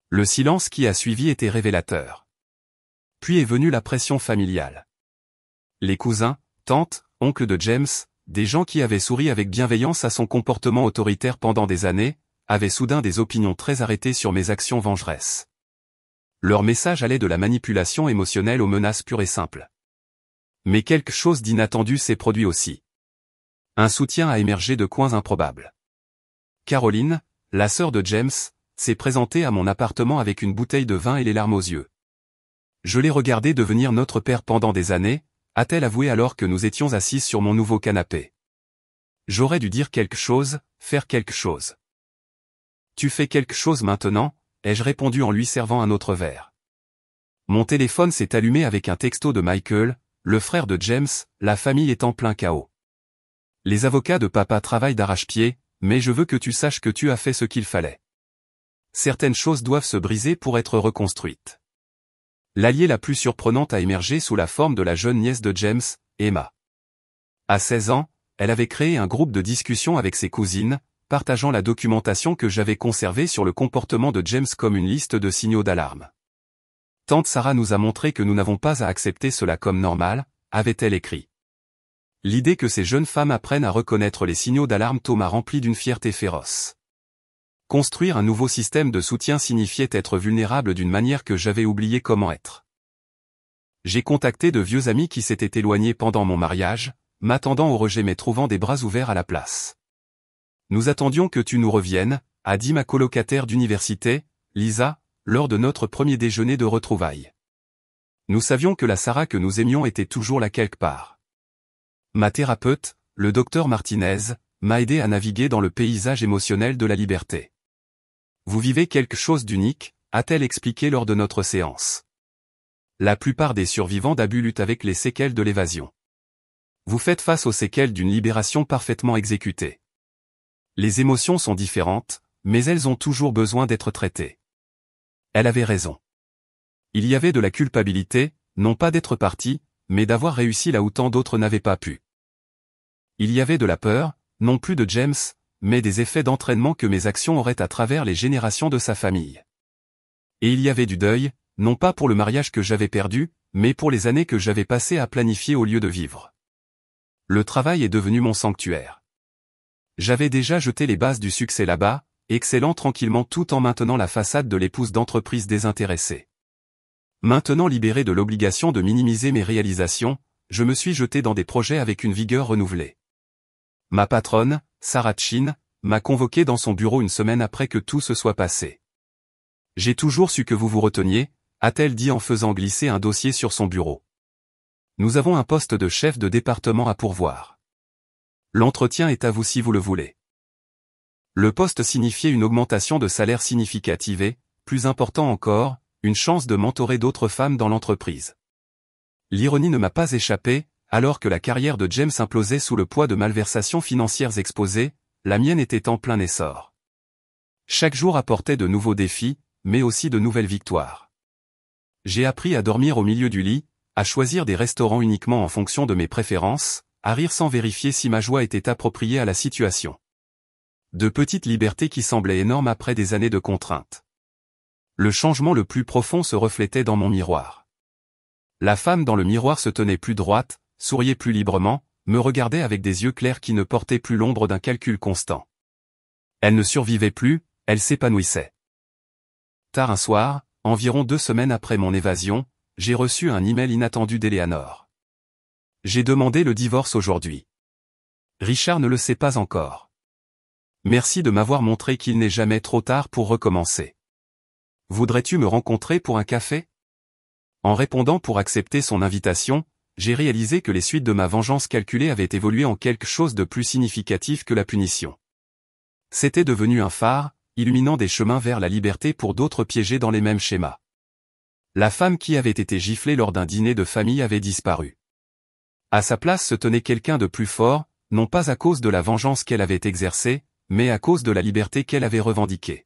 Le silence qui a suivi était révélateur. Puis est venue la pression familiale. Les cousins, tantes, oncles de James, des gens qui avaient souri avec bienveillance à son comportement autoritaire pendant des années, avaient soudain des opinions très arrêtées sur mes actions vengeresses. Leur message allait de la manipulation émotionnelle aux menaces pures et simples. Mais quelque chose d'inattendu s'est produit aussi. Un soutien a émergé de coins improbables. Caroline, la sœur de James, s'est présentée à mon appartement avec une bouteille de vin et les larmes aux yeux. Je l'ai regardé devenir notre père pendant des années, a-t-elle avoué alors que nous étions assises sur mon nouveau canapé. J'aurais dû dire quelque chose, faire quelque chose. Tu fais quelque chose maintenant, ai-je répondu en lui servant un autre verre. Mon téléphone s'est allumé avec un texto de Michael, le frère de James, la famille est en plein chaos. Les avocats de papa travaillent d'arrache-pied, mais je veux que tu saches que tu as fait ce qu'il fallait. Certaines choses doivent se briser pour être reconstruites. L'alliée la plus surprenante a émergé sous la forme de la jeune nièce de James, Emma. À 16 ans, elle avait créé un groupe de discussion avec ses cousines, partageant la documentation que j'avais conservée sur le comportement de James comme une liste de signaux d'alarme. Tante Sarah nous a montré que nous n'avons pas à accepter cela comme normal, avait-elle écrit. L'idée que ces jeunes femmes apprennent à reconnaître les signaux d'alarme m'a rempli d'une fierté féroce. Construire un nouveau système de soutien signifiait être vulnérable d'une manière que j'avais oublié comment être. J'ai contacté de vieux amis qui s'étaient éloignés pendant mon mariage, m'attendant au rejet mais trouvant des bras ouverts à la place. Nous attendions que tu nous reviennes, a dit ma colocataire d'université, Lisa, lors de notre premier déjeuner de retrouvailles. Nous savions que la Sarah que nous aimions était toujours là quelque part. Ma thérapeute, le docteur Martinez, m'a aidé à naviguer dans le paysage émotionnel de la liberté. Vous vivez quelque chose d'unique, a-t-elle expliqué lors de notre séance. La plupart des survivants d'abus luttent avec les séquelles de l'évasion. Vous faites face aux séquelles d'une libération parfaitement exécutée. Les émotions sont différentes, mais elles ont toujours besoin d'être traitées. Elle avait raison. Il y avait de la culpabilité, non pas d'être parti, mais d'avoir réussi là où tant d'autres n'avaient pas pu. Il y avait de la peur, non plus de James, mais des effets d'entraînement que mes actions auraient à travers les générations de sa famille. Et il y avait du deuil, non pas pour le mariage que j'avais perdu, mais pour les années que j'avais passées à planifier au lieu de vivre. Le travail est devenu mon sanctuaire. J'avais déjà jeté les bases du succès là-bas, excellant tranquillement tout en maintenant la façade de l'épouse d'entreprise désintéressée. Maintenant libéré de l'obligation de minimiser mes réalisations, je me suis jeté dans des projets avec une vigueur renouvelée. Ma patronne, Sarah Chin, m'a convoqué dans son bureau une semaine après que tout se soit passé. J'ai toujours su que vous vous reteniez, a-t-elle dit en faisant glisser un dossier sur son bureau. Nous avons un poste de chef de département à pourvoir. L'entretien est à vous si vous le voulez. Le poste signifiait une augmentation de salaire significative et, plus important encore, une chance de mentorer d'autres femmes dans l'entreprise. L'ironie ne m'a pas échappé, alors que la carrière de James implosait sous le poids de malversations financières exposées, la mienne était en plein essor. Chaque jour apportait de nouveaux défis, mais aussi de nouvelles victoires. J'ai appris à dormir au milieu du lit, à choisir des restaurants uniquement en fonction de mes préférences, à rire sans vérifier si ma joie était appropriée à la situation. De petites libertés qui semblaient énormes après des années de contraintes. Le changement le plus profond se reflétait dans mon miroir. La femme dans le miroir se tenait plus droite, souriait plus librement, me regardait avec des yeux clairs qui ne portaient plus l'ombre d'un calcul constant. Elle ne survivait plus, elle s'épanouissait. Tard un soir, environ 2 semaines après mon évasion, j'ai reçu un email inattendu d'Eleanor. J'ai demandé le divorce aujourd'hui. Richard ne le sait pas encore. Merci de m'avoir montré qu'il n'est jamais trop tard pour recommencer. Voudrais-tu me rencontrer pour un café? En répondant pour accepter son invitation, j'ai réalisé que les suites de ma vengeance calculée avaient évolué en quelque chose de plus significatif que la punition. C'était devenu un phare, illuminant des chemins vers la liberté pour d'autres piégés dans les mêmes schémas. La femme qui avait été giflée lors d'un dîner de famille avait disparu. À sa place se tenait quelqu'un de plus fort, non pas à cause de la vengeance qu'elle avait exercée, mais à cause de la liberté qu'elle avait revendiquée.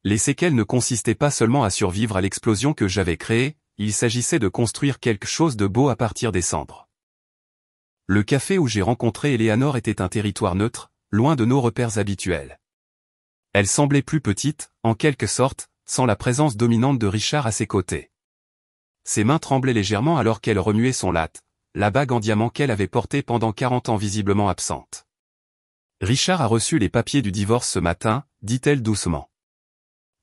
Les séquelles ne consistaient pas seulement à survivre à l'explosion que j'avais créée, il s'agissait de construire quelque chose de beau à partir des cendres. Le café où j'ai rencontré Eleanor était un territoire neutre, loin de nos repères habituels. Elle semblait plus petite, en quelque sorte, sans la présence dominante de Richard à ses côtés. Ses mains tremblaient légèrement alors qu'elle remuait son latte, la bague en diamant qu'elle avait portée pendant 40 ans visiblement absente. Richard a reçu les papiers du divorce ce matin, dit-elle doucement.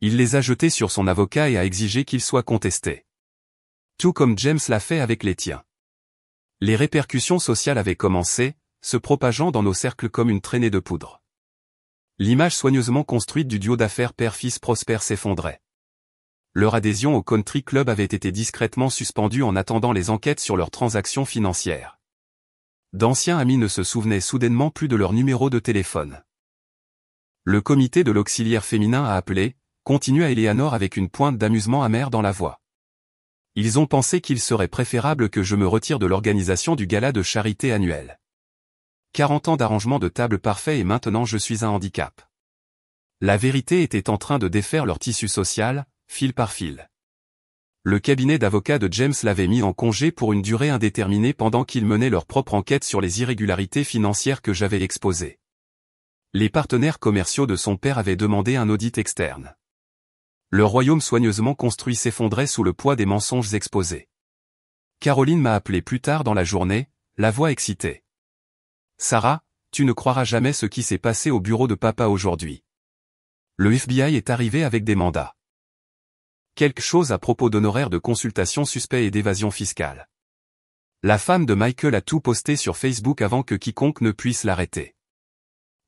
Il les a jetés sur son avocat et a exigé qu'ils soient contestés. Tout comme James l'a fait avec les tiens. Les répercussions sociales avaient commencé, se propageant dans nos cercles comme une traînée de poudre. L'image soigneusement construite du duo d'affaires père-fils prospère s'effondrait. leur adhésion au country club avait été discrètement suspendue en attendant les enquêtes sur leurs transactions financières. D'anciens amis ne se souvenaient soudainement plus de leur numéro de téléphone. Le comité de l'auxiliaire féminin a appelé, continua Eleanor avec une pointe d'amusement amer dans la voix. Ils ont pensé qu'il serait préférable que je me retire de l'organisation du gala de charité annuel. 40 ans d'arrangement de table parfait et maintenant je suis un handicap. La vérité était en train de défaire leur tissu social, fil par fil. Le cabinet d'avocats de James l'avait mis en congé pour une durée indéterminée pendant qu'ils menaient leur propre enquête sur les irrégularités financières que j'avais exposées. Les partenaires commerciaux de son père avaient demandé un audit externe. Le royaume soigneusement construit s'effondrait sous le poids des mensonges exposés. Caroline m'a appelé plus tard dans la journée, la voix excitée. « Sarah, tu ne croiras jamais ce qui s'est passé au bureau de papa aujourd'hui. Le FBI est arrivé avec des mandats. Quelque chose à propos d'honoraires de consultation suspects et d'évasion fiscale. La femme de Michael a tout posté sur Facebook avant que quiconque ne puisse l'arrêter.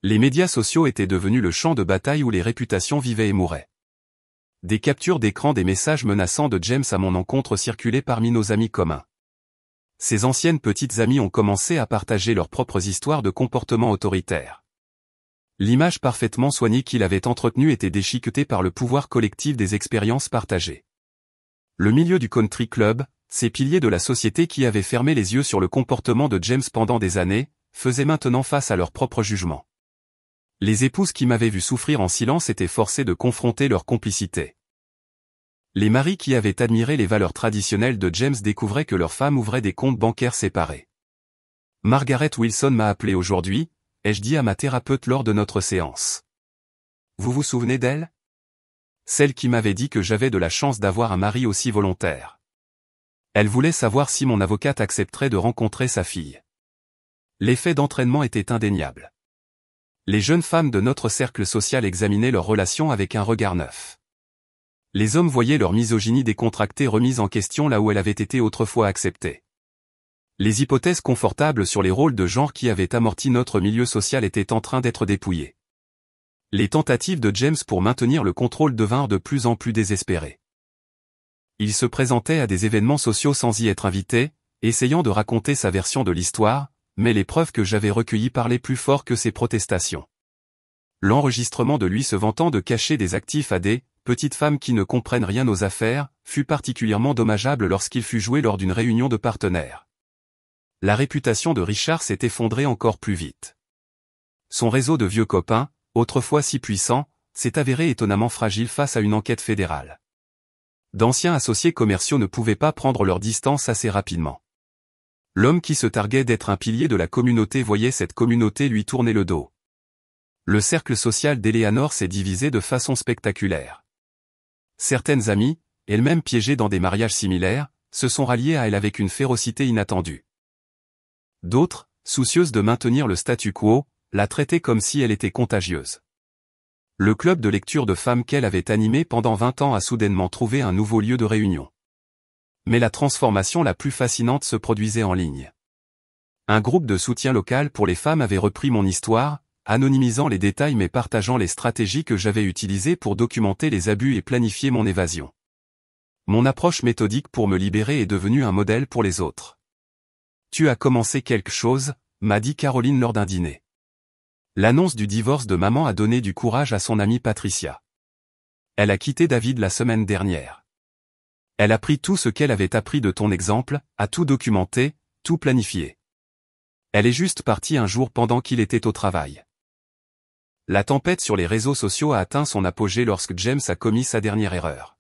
Les médias sociaux étaient devenus le champ de bataille où les réputations vivaient et mouraient. Des captures d'écran des messages menaçants de James à mon encontre circulaient parmi nos amis communs. Ces anciennes petites amies ont commencé à partager leurs propres histoires de comportement autoritaire. L'image parfaitement soignée qu'il avait entretenue était déchiquetée par le pouvoir collectif des expériences partagées. Le milieu du country club, ces piliers de la société qui avaient fermé les yeux sur le comportement de James pendant des années, faisaient maintenant face à leur propre jugement. Les épouses qui m'avaient vu souffrir en silence étaient forcées de confronter leur complicité. Les maris qui avaient admiré les valeurs traditionnelles de James découvraient que leurs femmes ouvraient des comptes bancaires séparés. Margaret Wilson m'a appelé aujourd'hui, ai-je dit à ma thérapeute lors de notre séance. Vous vous souvenez d'elle? Celle qui m'avait dit que j'avais de la chance d'avoir un mari aussi volontaire. Elle voulait savoir si mon avocate accepterait de rencontrer sa fille. L'effet d'entraînement était indéniable. Les jeunes femmes de notre cercle social examinaient leurs relations avec un regard neuf. Les hommes voyaient leur misogynie décontractée remise en question là où elle avait été autrefois acceptée. Les hypothèses confortables sur les rôles de genre qui avaient amorti notre milieu social étaient en train d'être dépouillées. Les tentatives de James pour maintenir le contrôle devinrent de plus en plus désespérées. Il se présentait à des événements sociaux sans y être invité, essayant de raconter sa version de l'histoire, mais les preuves que j'avais recueillies parlaient plus fort que ses protestations. L'enregistrement de lui se vantant de cacher des actifs à des petites femmes qui ne comprennent rien aux affaires fut particulièrement dommageable lorsqu'il fut joué lors d'une réunion de partenaires. La réputation de Richard s'est effondrée encore plus vite. Son réseau de vieux copains, autrefois si puissant, s'est avéré étonnamment fragile face à une enquête fédérale. D'anciens associés commerciaux ne pouvaient pas prendre leur distance assez rapidement. L'homme qui se targuait d'être un pilier de la communauté voyait cette communauté lui tourner le dos. Le cercle social d'Eleanor s'est divisé de façon spectaculaire. Certaines amies, elles-mêmes piégées dans des mariages similaires, se sont ralliées à elle avec une férocité inattendue. D'autres, soucieuses de maintenir le statu quo, la traitaient comme si elle était contagieuse. Le club de lecture de femmes qu'elle avait animé pendant 20 ans a soudainement trouvé un nouveau lieu de réunion. Mais la transformation la plus fascinante se produisait en ligne. Un groupe de soutien local pour les femmes avait repris mon histoire, anonymisant les détails mais partageant les stratégies que j'avais utilisées pour documenter les abus et planifier mon évasion. Mon approche méthodique pour me libérer est devenue un modèle pour les autres. « Tu as commencé quelque chose », m'a dit Caroline lors d'un dîner. L'annonce du divorce de maman a donné du courage à son amie Patricia. Elle a quitté David la semaine dernière. Elle a pris tout ce qu'elle avait appris de ton exemple, a tout documenté, tout planifié. Elle est juste partie un jour pendant qu'il était au travail. La tempête sur les réseaux sociaux a atteint son apogée lorsque James a commis sa dernière erreur.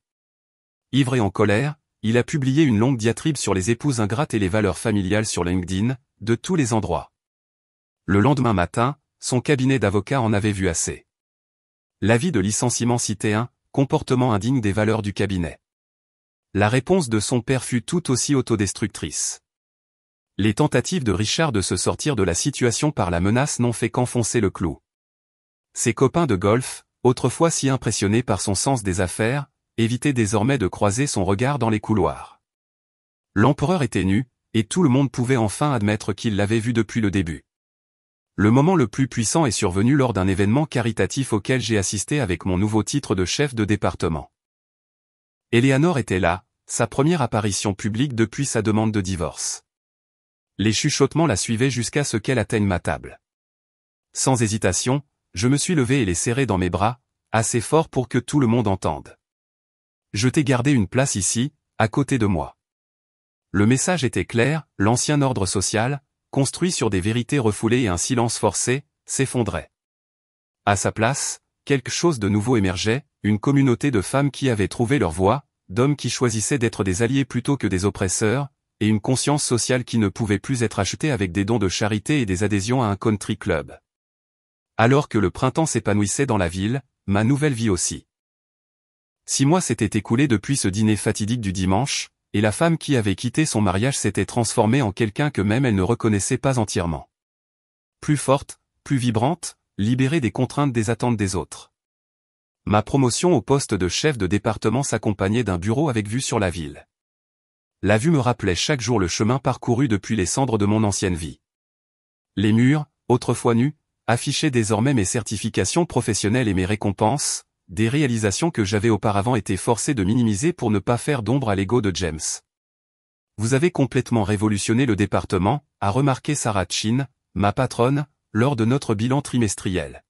Ivre et en colère, il a publié une longue diatribe sur les épouses ingrates et les valeurs familiales sur LinkedIn, de tous les endroits. Le lendemain matin, son cabinet d'avocats en avait vu assez. L'avis de licenciement citait un comportement indigne des valeurs du cabinet. La réponse de son père fut tout aussi autodestructrice. Les tentatives de Richard de se sortir de la situation par la menace n'ont fait qu'enfoncer le clou. Ses copains de golf, autrefois si impressionnés par son sens des affaires, évitaient désormais de croiser son regard dans les couloirs. L'empereur était nu, et tout le monde pouvait enfin admettre qu'il l'avait vu depuis le début. Le moment le plus puissant est survenu lors d'un événement caritatif auquel j'ai assisté avec mon nouveau titre de chef de département. Eleanor était là, sa première apparition publique depuis sa demande de divorce. Les chuchotements la suivaient jusqu'à ce qu'elle atteigne ma table. Sans hésitation, je me suis levé et les serré dans mes bras, assez fort pour que tout le monde entende. Je t'ai gardé une place ici, à côté de moi. Le message était clair, l'ancien ordre social, construit sur des vérités refoulées et un silence forcé, s'effondrait. À sa place, quelque chose de nouveau émergeait, une communauté de femmes qui avaient trouvé leur voie, d'hommes qui choisissaient d'être des alliés plutôt que des oppresseurs, et une conscience sociale qui ne pouvait plus être achetée avec des dons de charité et des adhésions à un country club. Alors que le printemps s'épanouissait dans la ville, ma nouvelle vie aussi. 6 mois s'étaient écoulés depuis ce dîner fatidique du dimanche, et la femme qui avait quitté son mariage s'était transformée en quelqu'un que même elle ne reconnaissait pas entièrement. Plus forte, plus vibrante, libérée des contraintes des attentes des autres. Ma promotion au poste de chef de département s'accompagnait d'un bureau avec vue sur la ville. La vue me rappelait chaque jour le chemin parcouru depuis les cendres de mon ancienne vie. Les murs, autrefois nus, affichaient désormais mes certifications professionnelles et mes récompenses, des réalisations que j'avais auparavant été forcé de minimiser pour ne pas faire d'ombre à l'ego de James. Vous avez complètement révolutionné le département, a remarqué Sarah Chin, ma patronne, lors de notre bilan trimestriel.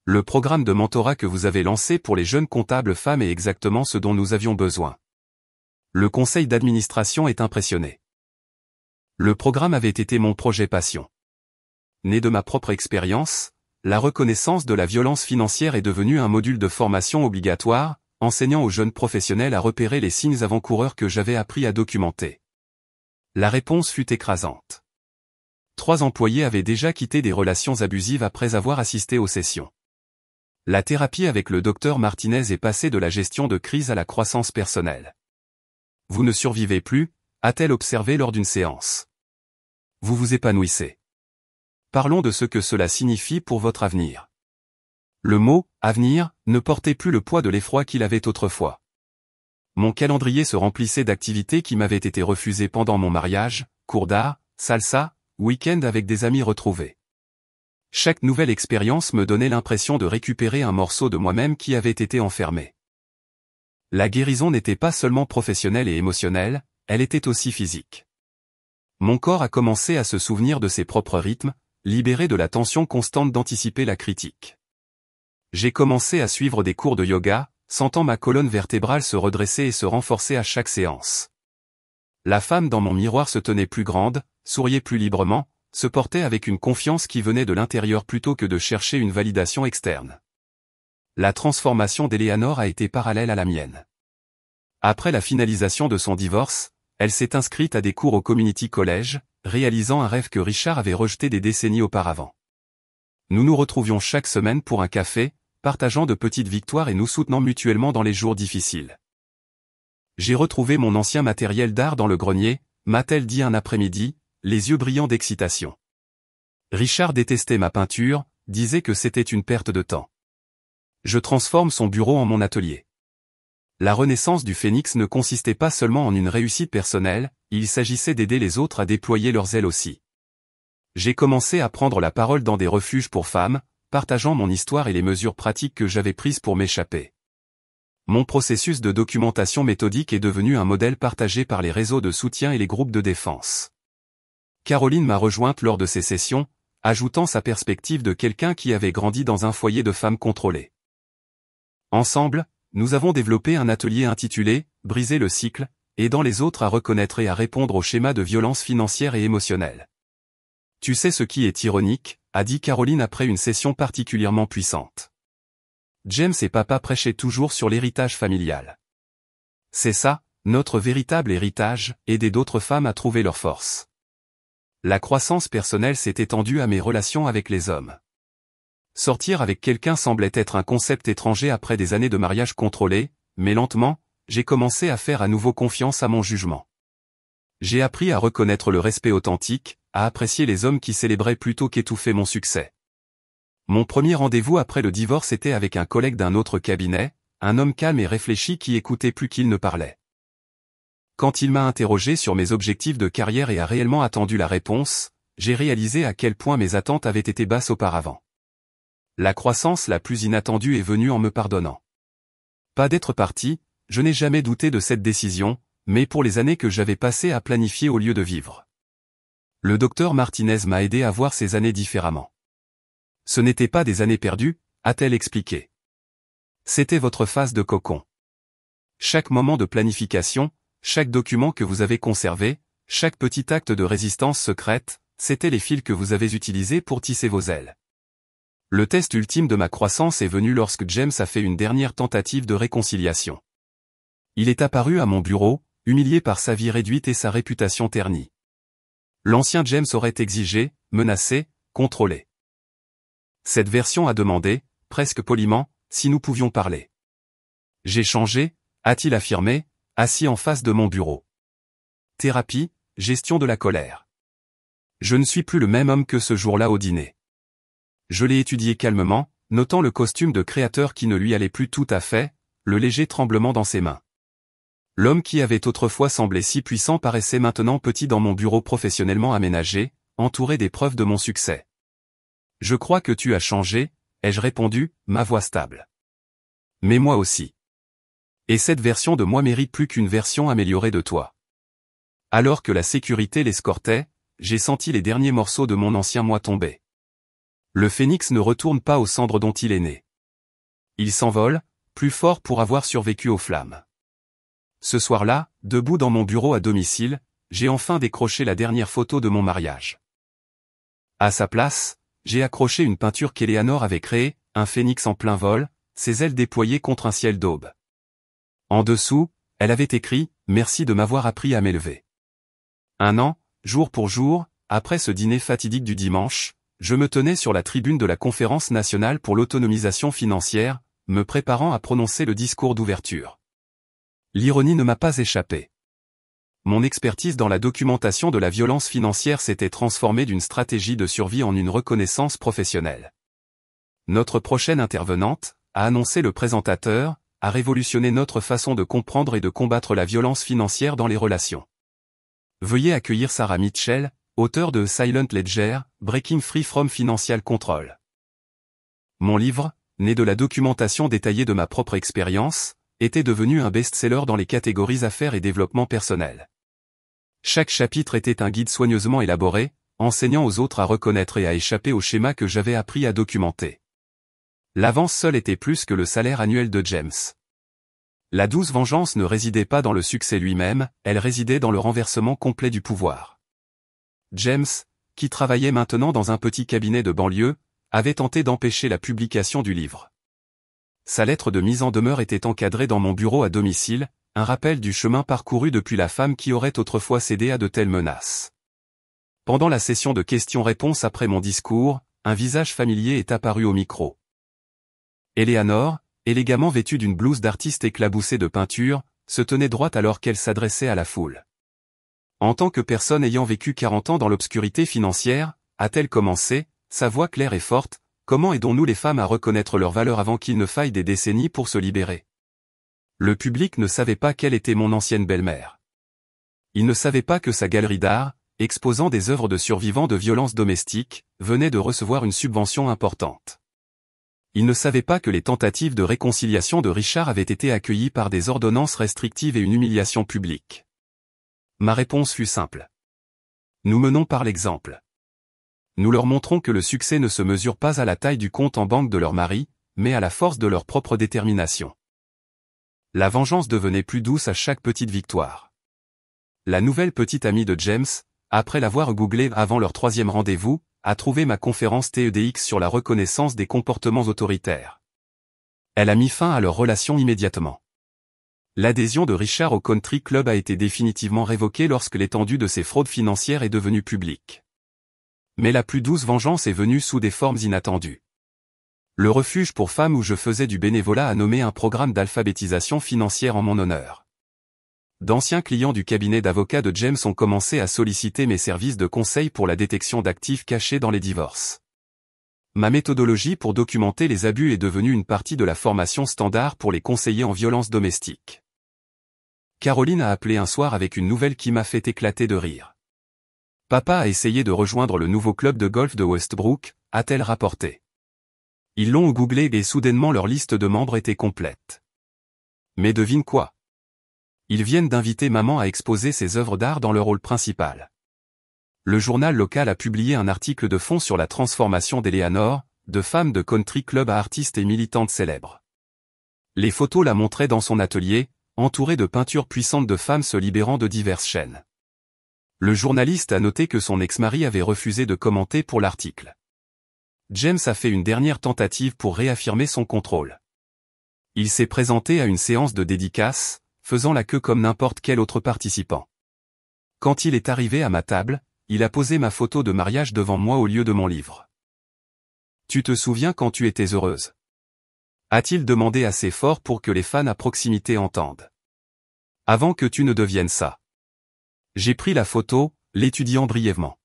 Le programme de mentorat que vous avez lancé pour les jeunes comptables femmes est exactement ce dont nous avions besoin. Le conseil d'administration est impressionné. Le programme avait été mon projet passion. Né de ma propre expérience, la reconnaissance de la violence financière est devenue un module de formation obligatoire, enseignant aux jeunes professionnels à repérer les signes avant-coureurs que j'avais appris à documenter. La réponse fut écrasante. 3 employés avaient déjà quitté des relations abusives après avoir assisté aux sessions. La thérapie avec le docteur Martinez est passée de la gestion de crise à la croissance personnelle. Vous ne survivez plus, a-t-elle observé lors d'une séance. Vous vous épanouissez. Parlons de ce que cela signifie pour votre avenir. Le mot « avenir » ne portait plus le poids de l'effroi qu'il avait autrefois. Mon calendrier se remplissait d'activités qui m'avaient été refusées pendant mon mariage, cours d'art, salsa, week-end avec des amis retrouvés. Chaque nouvelle expérience me donnait l'impression de récupérer un morceau de moi-même qui avait été enfermé. La guérison n'était pas seulement professionnelle et émotionnelle, elle était aussi physique. Mon corps a commencé à se souvenir de ses propres rythmes, libéré de la tension constante d'anticiper la critique. J'ai commencé à suivre des cours de yoga, sentant ma colonne vertébrale se redresser et se renforcer à chaque séance. La femme dans mon miroir se tenait plus grande, souriait plus librement, se portait avec une confiance qui venait de l'intérieur plutôt que de chercher une validation externe. La transformation d'Eleanor a été parallèle à la mienne. Après la finalisation de son divorce, elle s'est inscrite à des cours au Community College, réalisant un rêve que Richard avait rejeté des décennies auparavant. Nous nous retrouvions chaque semaine pour un café, partageant de petites victoires et nous soutenant mutuellement dans les jours difficiles. J'ai retrouvé mon ancien matériel d'art dans le grenier, m'a-t-elle dit un après-midi, les yeux brillants d'excitation. Richard détestait ma peinture, disait que c'était une perte de temps. Je transforme son bureau en mon atelier. La renaissance du phénix ne consistait pas seulement en une réussite personnelle, il s'agissait d'aider les autres à déployer leurs ailes aussi. J'ai commencé à prendre la parole dans des refuges pour femmes, partageant mon histoire et les mesures pratiques que j'avais prises pour m'échapper. Mon processus de documentation méthodique est devenu un modèle partagé par les réseaux de soutien et les groupes de défense. Caroline m'a rejointe lors de ces sessions, ajoutant sa perspective de quelqu'un qui avait grandi dans un foyer de femmes contrôlées. Ensemble, nous avons développé un atelier intitulé « Briser le cycle », aidant les autres à reconnaître et à répondre aux schémas de violence financière et émotionnelle. Tu sais ce qui est ironique, a dit Caroline après une session particulièrement puissante. James et papa prêchaient toujours sur l'héritage familial. C'est ça, notre véritable héritage, aider d'autres femmes à trouver leur force. La croissance personnelle s'est étendue à mes relations avec les hommes. Sortir avec quelqu'un semblait être un concept étranger après des années de mariage contrôlé, mais lentement, j'ai commencé à faire à nouveau confiance à mon jugement. J'ai appris à reconnaître le respect authentique, à apprécier les hommes qui célébraient plutôt qu'étouffer mon succès. Mon premier rendez-vous après le divorce était avec un collègue d'un autre cabinet, un homme calme et réfléchi qui écoutait plus qu'il ne parlait. Quand il m'a interrogé sur mes objectifs de carrière et a réellement attendu la réponse, j'ai réalisé à quel point mes attentes avaient été basses auparavant. La croissance la plus inattendue est venue en me pardonnant. Pas d'être parti, je n'ai jamais douté de cette décision, mais pour les années que j'avais passées à planifier au lieu de vivre. Le docteur Martinez m'a aidé à voir ces années différemment. Ce n'étaient pas des années perdues, a-t-elle expliqué. C'était votre phase de cocon. Chaque moment de planification, chaque document que vous avez conservé, chaque petit acte de résistance secrète, c'étaient les fils que vous avez utilisés pour tisser vos ailes. Le test ultime de ma croissance est venu lorsque James a fait une dernière tentative de réconciliation. Il est apparu à mon bureau, humilié par sa vie réduite et sa réputation ternie. L'ancien James aurait exigé, menacé, contrôlé. Cette version a demandé, presque poliment, si nous pouvions parler. J'ai changé, a-t-il affirmé, assis en face de mon bureau. Thérapie, gestion de la colère. Je ne suis plus le même homme que ce jour-là au dîner. Je l'ai étudié calmement, notant le costume de créateur qui ne lui allait plus tout à fait, le léger tremblement dans ses mains. L'homme qui avait autrefois semblé si puissant paraissait maintenant petit dans mon bureau professionnellement aménagé, entouré des preuves de mon succès. Je crois que tu as changé, ai-je répondu, ma voix stable. Mais moi aussi. Et cette version de moi mérite plus qu'une version améliorée de toi. Alors que la sécurité l'escortait, j'ai senti les derniers morceaux de mon ancien moi tomber. Le phénix ne retourne pas aux cendres dont il est né. Il s'envole, plus fort pour avoir survécu aux flammes. Ce soir-là, debout dans mon bureau à domicile, j'ai enfin décroché la dernière photo de mon mariage. À sa place, j'ai accroché une peinture qu'Eleanor avait créée, un phénix en plein vol, ses ailes déployées contre un ciel d'aube. En dessous, elle avait écrit « Merci de m'avoir appris à m'élever ». Un an, jour pour jour, après ce dîner fatidique du dimanche, je me tenais sur la tribune de la Conférence nationale pour l'autonomisation financière, me préparant à prononcer le discours d'ouverture. L'ironie ne m'a pas échappé. Mon expertise dans la documentation de la violence financière s'était transformée d'une stratégie de survie en une reconnaissance professionnelle. Notre prochaine intervenante, a annoncé le présentateur, a révolutionné notre façon de comprendre et de combattre la violence financière dans les relations. Veuillez accueillir Sarah Mitchell, auteure de Silent Ledger, Breaking Free from Financial Control. Mon livre, né de la documentation détaillée de ma propre expérience, était devenu un best-seller dans les catégories affaires et développement personnel. Chaque chapitre était un guide soigneusement élaboré, enseignant aux autres à reconnaître et à échapper aux schémas que j'avais appris à documenter. L'avance seule était plus que le salaire annuel de James. La douce vengeance ne résidait pas dans le succès lui-même, elle résidait dans le renversement complet du pouvoir. James, qui travaillait maintenant dans un petit cabinet de banlieue, avait tenté d'empêcher la publication du livre. Sa lettre de mise en demeure était encadrée dans mon bureau à domicile, un rappel du chemin parcouru depuis la femme qui aurait autrefois cédé à de telles menaces. Pendant la session de questions-réponses après mon discours, un visage familier est apparu au micro. Eleanor, élégamment vêtue d'une blouse d'artiste éclaboussée de peinture, se tenait droite alors qu'elle s'adressait à la foule. En tant que personne ayant vécu 40 ans dans l'obscurité financière, a-t-elle commencé, sa voix claire et forte, comment aidons-nous les femmes à reconnaître leur valeur avant qu'il ne faille des décennies pour se libérer? Le public ne savait pas quelle était mon ancienne belle-mère. Il ne savait pas que sa galerie d'art, exposant des œuvres de survivants de violences domestiques, venait de recevoir une subvention importante. Il ne savait pas que les tentatives de réconciliation de Richard avaient été accueillies par des ordonnances restrictives et une humiliation publique. Ma réponse fut simple. Nous menons par l'exemple. Nous leur montrons que le succès ne se mesure pas à la taille du compte en banque de leur mari, mais à la force de leur propre détermination. La vengeance devenait plus douce à chaque petite victoire. La nouvelle petite amie de James, après l'avoir googlée avant leur 3e rendez-vous, a trouvé ma conférence TEDx sur la reconnaissance des comportements autoritaires. Elle a mis fin à leur relation immédiatement. L'adhésion de Richard au Country Club a été définitivement révoquée lorsque l'étendue de ses fraudes financières est devenue publique. Mais la plus douce vengeance est venue sous des formes inattendues. Le refuge pour femmes où je faisais du bénévolat a nommé un programme d'alphabétisation financière en mon honneur. D'anciens clients du cabinet d'avocats de James ont commencé à solliciter mes services de conseil pour la détection d'actifs cachés dans les divorces. Ma méthodologie pour documenter les abus est devenue une partie de la formation standard pour les conseillers en violence domestique. Caroline a appelé un soir avec une nouvelle qui m'a fait éclater de rire. Papa a essayé de rejoindre le nouveau club de golf de Westbrook, a-t-elle rapporté. Ils l'ont googlé et soudainement leur liste de membres était complète. Mais devine quoi? Ils viennent d'inviter maman à exposer ses œuvres d'art dans le rôle principal. Le journal local a publié un article de fond sur la transformation d'Eleanor, de femme de country club à artiste et militante célèbre. Les photos la montraient dans son atelier, entourée de peintures puissantes de femmes se libérant de diverses chaînes. Le journaliste a noté que son ex-mari avait refusé de commenter pour l'article. James a fait une dernière tentative pour réaffirmer son contrôle. Il s'est présenté à une séance de dédicace, faisant la queue comme n'importe quel autre participant. Quand il est arrivé à ma table, il a posé ma photo de mariage devant moi au lieu de mon livre. « Tu te souviens quand tu étais heureuse ?» a-t-il demandé assez fort pour que les fans à proximité entendent. « Avant que tu ne deviennes ça. » J'ai pris la photo, l'étudiant brièvement.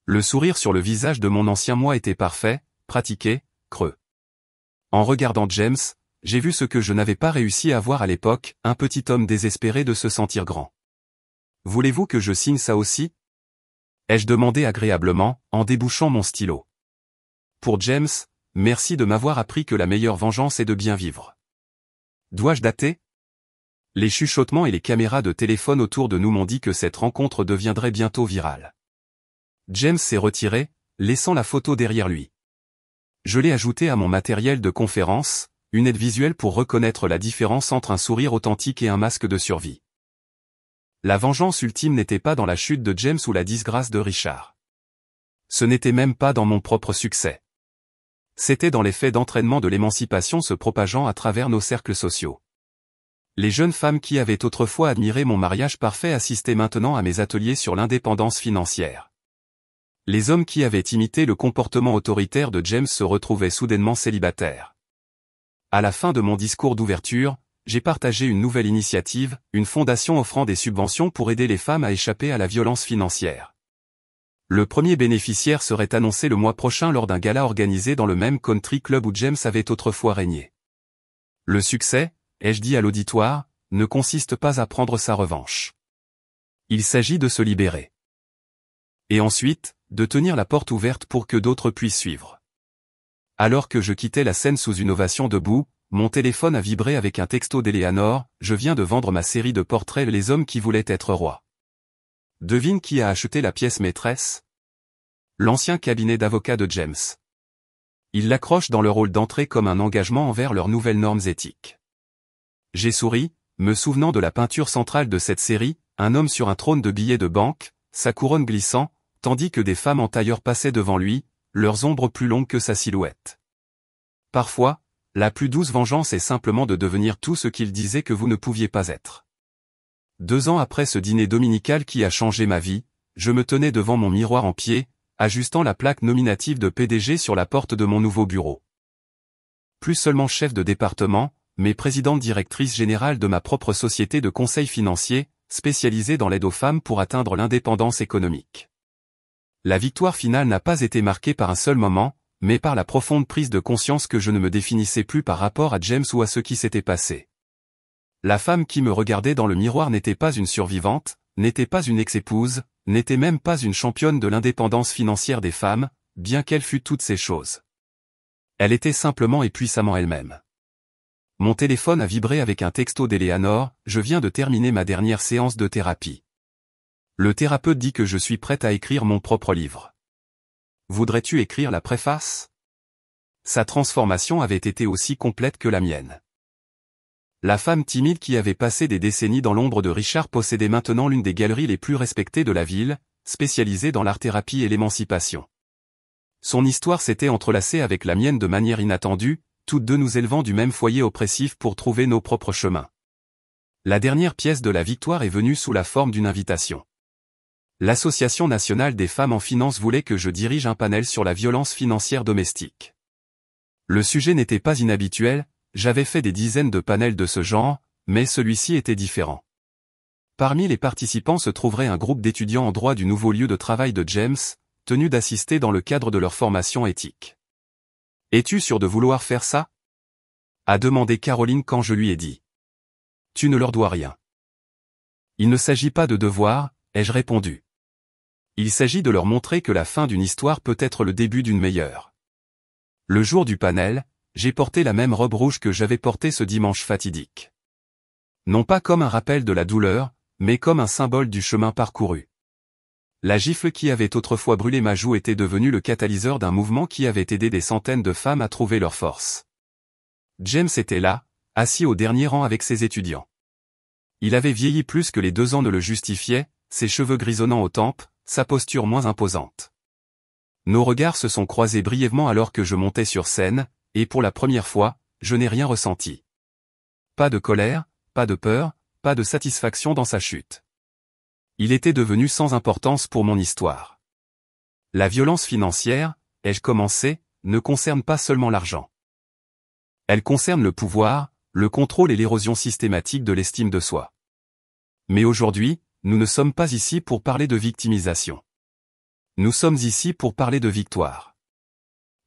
Le sourire sur le visage de mon ancien moi était parfait, pratiqué, creux. En regardant James, j'ai vu ce que je n'avais pas réussi à voir à l'époque, un petit homme désespéré de se sentir grand. « Voulez-vous que je signe ça aussi ?» ai-je demandé agréablement, en débouchant mon stylo. Pour James, merci de m'avoir appris que la meilleure vengeance est de bien vivre. Dois-je dater ? Les chuchotements et les caméras de téléphone autour de nous m'ont dit que cette rencontre deviendrait bientôt virale. James s'est retiré, laissant la photo derrière lui. Je l'ai ajoutée à mon matériel de conférence, une aide visuelle pour reconnaître la différence entre un sourire authentique et un masque de survie. La vengeance ultime n'était pas dans la chute de James ou la disgrâce de Richard. Ce n'était même pas dans mon propre succès. C'était dans l'effet d'entraînement de l'émancipation se propageant à travers nos cercles sociaux. Les jeunes femmes qui avaient autrefois admiré mon mariage parfait assistaient maintenant à mes ateliers sur l'indépendance financière. Les hommes qui avaient imité le comportement autoritaire de James se retrouvaient soudainement célibataires. À la fin de mon discours d'ouverture, j'ai partagé une nouvelle initiative, une fondation offrant des subventions pour aider les femmes à échapper à la violence financière. Le premier bénéficiaire serait annoncé le mois prochain lors d'un gala organisé dans le même country club où James avait autrefois régné. Le succès, ai-je dit à l'auditoire, ne consiste pas à prendre sa revanche. Il s'agit de se libérer. Et ensuite, de tenir la porte ouverte pour que d'autres puissent suivre. Alors que je quittais la scène sous une ovation debout, mon téléphone a vibré avec un texto d'Eleanor, je viens de vendre ma série de portraits Les hommes qui voulaient être rois. Devine qui a acheté la pièce maîtresse ? L'ancien cabinet d'avocats de James. Il l'accroche dans le rôle d'entrée comme un engagement envers leurs nouvelles normes éthiques. J'ai souri, me souvenant de la peinture centrale de cette série, un homme sur un trône de billets de banque, sa couronne glissant, tandis que des femmes en tailleur passaient devant lui, leurs ombres plus longues que sa silhouette. Parfois, la plus douce vengeance est simplement de devenir tout ce qu'il disait que vous ne pouviez pas être. 2 ans après ce dîner dominical qui a changé ma vie, je me tenais devant mon miroir en pied, ajustant la plaque nominative de PDG sur la porte de mon nouveau bureau. Plus seulement chef de département, mais présidente directrice générale de ma propre société de conseil financier, spécialisée dans l'aide aux femmes pour atteindre l'indépendance économique. La victoire finale n'a pas été marquée par un seul moment, mais par la profonde prise de conscience que je ne me définissais plus par rapport à James ou à ce qui s'était passé. La femme qui me regardait dans le miroir n'était pas une survivante, n'était pas une ex-épouse, n'était même pas une championne de l'indépendance financière des femmes, bien qu'elle fût toutes ces choses. Elle était simplement et puissamment elle-même. Mon téléphone a vibré avec un texto d'Eleanor, je viens de terminer ma dernière séance de thérapie. Le thérapeute dit que je suis prête à écrire mon propre livre. Voudrais-tu écrire la préface ? Sa transformation avait été aussi complète que la mienne. La femme timide qui avait passé des décennies dans l'ombre de Richard possédait maintenant l'une des galeries les plus respectées de la ville, spécialisée dans l'art-thérapie et l'émancipation. Son histoire s'était entrelacée avec la mienne de manière inattendue, toutes deux nous élevant du même foyer oppressif pour trouver nos propres chemins. La dernière pièce de la victoire est venue sous la forme d'une invitation. L'Association nationale des femmes en finance voulait que je dirige un panel sur la violence financière domestique. Le sujet n'était pas inhabituel, j'avais fait des dizaines de panels de ce genre, mais celui-ci était différent. Parmi les participants se trouverait un groupe d'étudiants en droit du nouveau lieu de travail de James, tenus d'assister dans le cadre de leur formation éthique. « Es-tu sûr de vouloir faire ça ?» a demandé Caroline quand je lui ai dit. « Tu ne leur dois rien. » « Il ne s'agit pas de devoir, ai-je répondu. Il s'agit de leur montrer que la fin d'une histoire peut être le début d'une meilleure. Le jour du panel, j'ai porté la même robe rouge que j'avais portée ce dimanche fatidique. Non pas comme un rappel de la douleur, mais comme un symbole du chemin parcouru. La gifle qui avait autrefois brûlé ma joue était devenue le catalyseur d'un mouvement qui avait aidé des centaines de femmes à trouver leur force. James était là, assis au dernier rang avec ses étudiants. Il avait vieilli plus que les 2 ans ne le justifiaient, ses cheveux grisonnants aux tempes, sa posture moins imposante. Nos regards se sont croisés brièvement alors que je montais sur scène, et pour la première fois, je n'ai rien ressenti. Pas de colère, pas de peur, pas de satisfaction dans sa chute. Il était devenu sans importance pour mon histoire. La violence financière, ai-je commencé, ne concerne pas seulement l'argent. Elle concerne le pouvoir, le contrôle et l'érosion systématique de l'estime de soi. Mais aujourd'hui, nous ne sommes pas ici pour parler de victimisation. Nous sommes ici pour parler de victoire.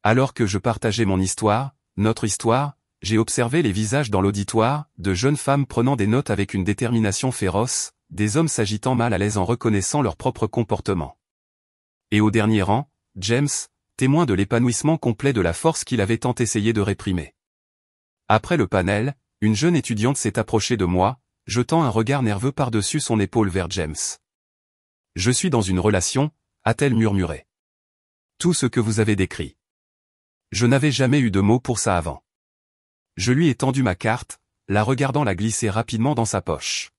Alors que je partageais mon histoire, notre histoire, j'ai observé les visages dans l'auditoire, de jeunes femmes prenant des notes avec une détermination féroce, des hommes s'agitant mal à l'aise en reconnaissant leur propre comportement. Et au dernier rang, James, témoin de l'épanouissement complet de la force qu'il avait tant essayé de réprimer. Après le panel, une jeune étudiante s'est approchée de moi, jetant un regard nerveux par-dessus son épaule vers James. « Je suis dans une relation », a-t-elle murmuré. « Tout ce que vous avez décrit. Je n'avais jamais eu de mots pour ça avant. » Je lui ai tendu ma carte, la regardant la glisser rapidement dans sa poche.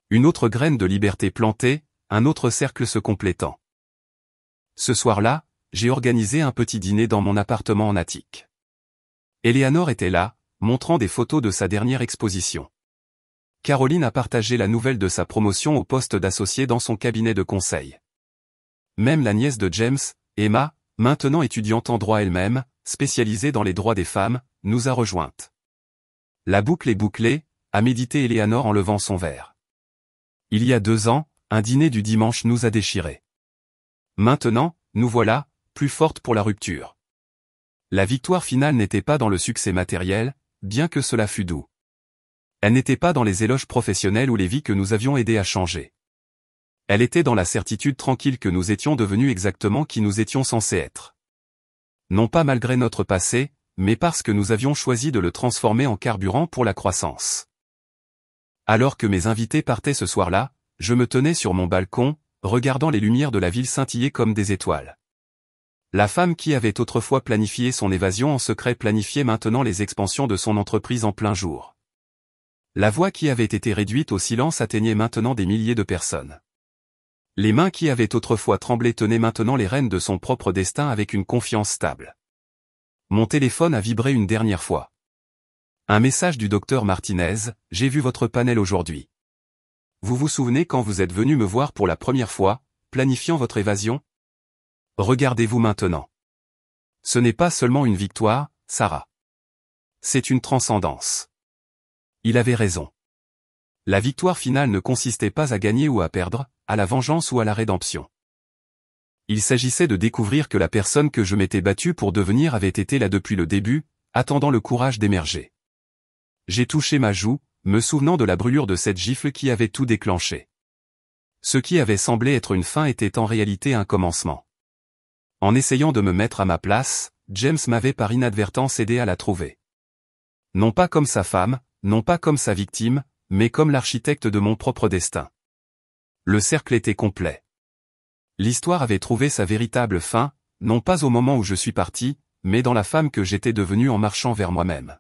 Une autre graine de liberté plantée, un autre cercle se complétant. Ce soir-là, j'ai organisé un petit dîner dans mon appartement en attique. Eleanor était là, montrant des photos de sa dernière exposition. Caroline a partagé la nouvelle de sa promotion au poste d'associée dans son cabinet de conseil. Même la nièce de James, Emma, maintenant étudiante en droit elle-même, spécialisée dans les droits des femmes, nous a rejointes. La boucle est bouclée, a médité Eleanor en levant son verre. Il y a 2 ans, un dîner du dimanche nous a déchirés. Maintenant, nous voilà, plus fortes pour la rupture. La victoire finale n'était pas dans le succès matériel, bien que cela fût doux. Elle n'était pas dans les éloges professionnels ou les vies que nous avions aidé à changer. Elle était dans la certitude tranquille que nous étions devenus exactement qui nous étions censés être. Non pas malgré notre passé, mais parce que nous avions choisi de le transformer en carburant pour la croissance. Alors que mes invités partaient ce soir-là, je me tenais sur mon balcon, regardant les lumières de la ville scintiller comme des étoiles. La femme qui avait autrefois planifié son évasion en secret planifiait maintenant les expansions de son entreprise en plein jour. La voix qui avait été réduite au silence atteignait maintenant des milliers de personnes. Les mains qui avaient autrefois tremblé tenaient maintenant les rênes de son propre destin avec une confiance stable. Mon téléphone a vibré une dernière fois. Un message du docteur Martinez, j'ai vu votre panel aujourd'hui. Vous vous souvenez quand vous êtes venu me voir pour la première fois, planifiant votre évasion? Regardez-vous maintenant. Ce n'est pas seulement une victoire, Sarah. C'est une transcendance. Il avait raison. La victoire finale ne consistait pas à gagner ou à perdre, à la vengeance ou à la rédemption. Il s'agissait de découvrir que la personne que je m'étais battu pour devenir avait été là depuis le début, attendant le courage d'émerger. J'ai touché ma joue, me souvenant de la brûlure de cette gifle qui avait tout déclenché. Ce qui avait semblé être une fin était en réalité un commencement. En essayant de me mettre à ma place, James m'avait par inadvertance aidé à la trouver. Non pas comme sa femme, non pas comme sa victime, mais comme l'architecte de mon propre destin. Le cercle était complet. L'histoire avait trouvé sa véritable fin, non pas au moment où je suis parti, mais dans la femme que j'étais devenue en marchant vers moi-même.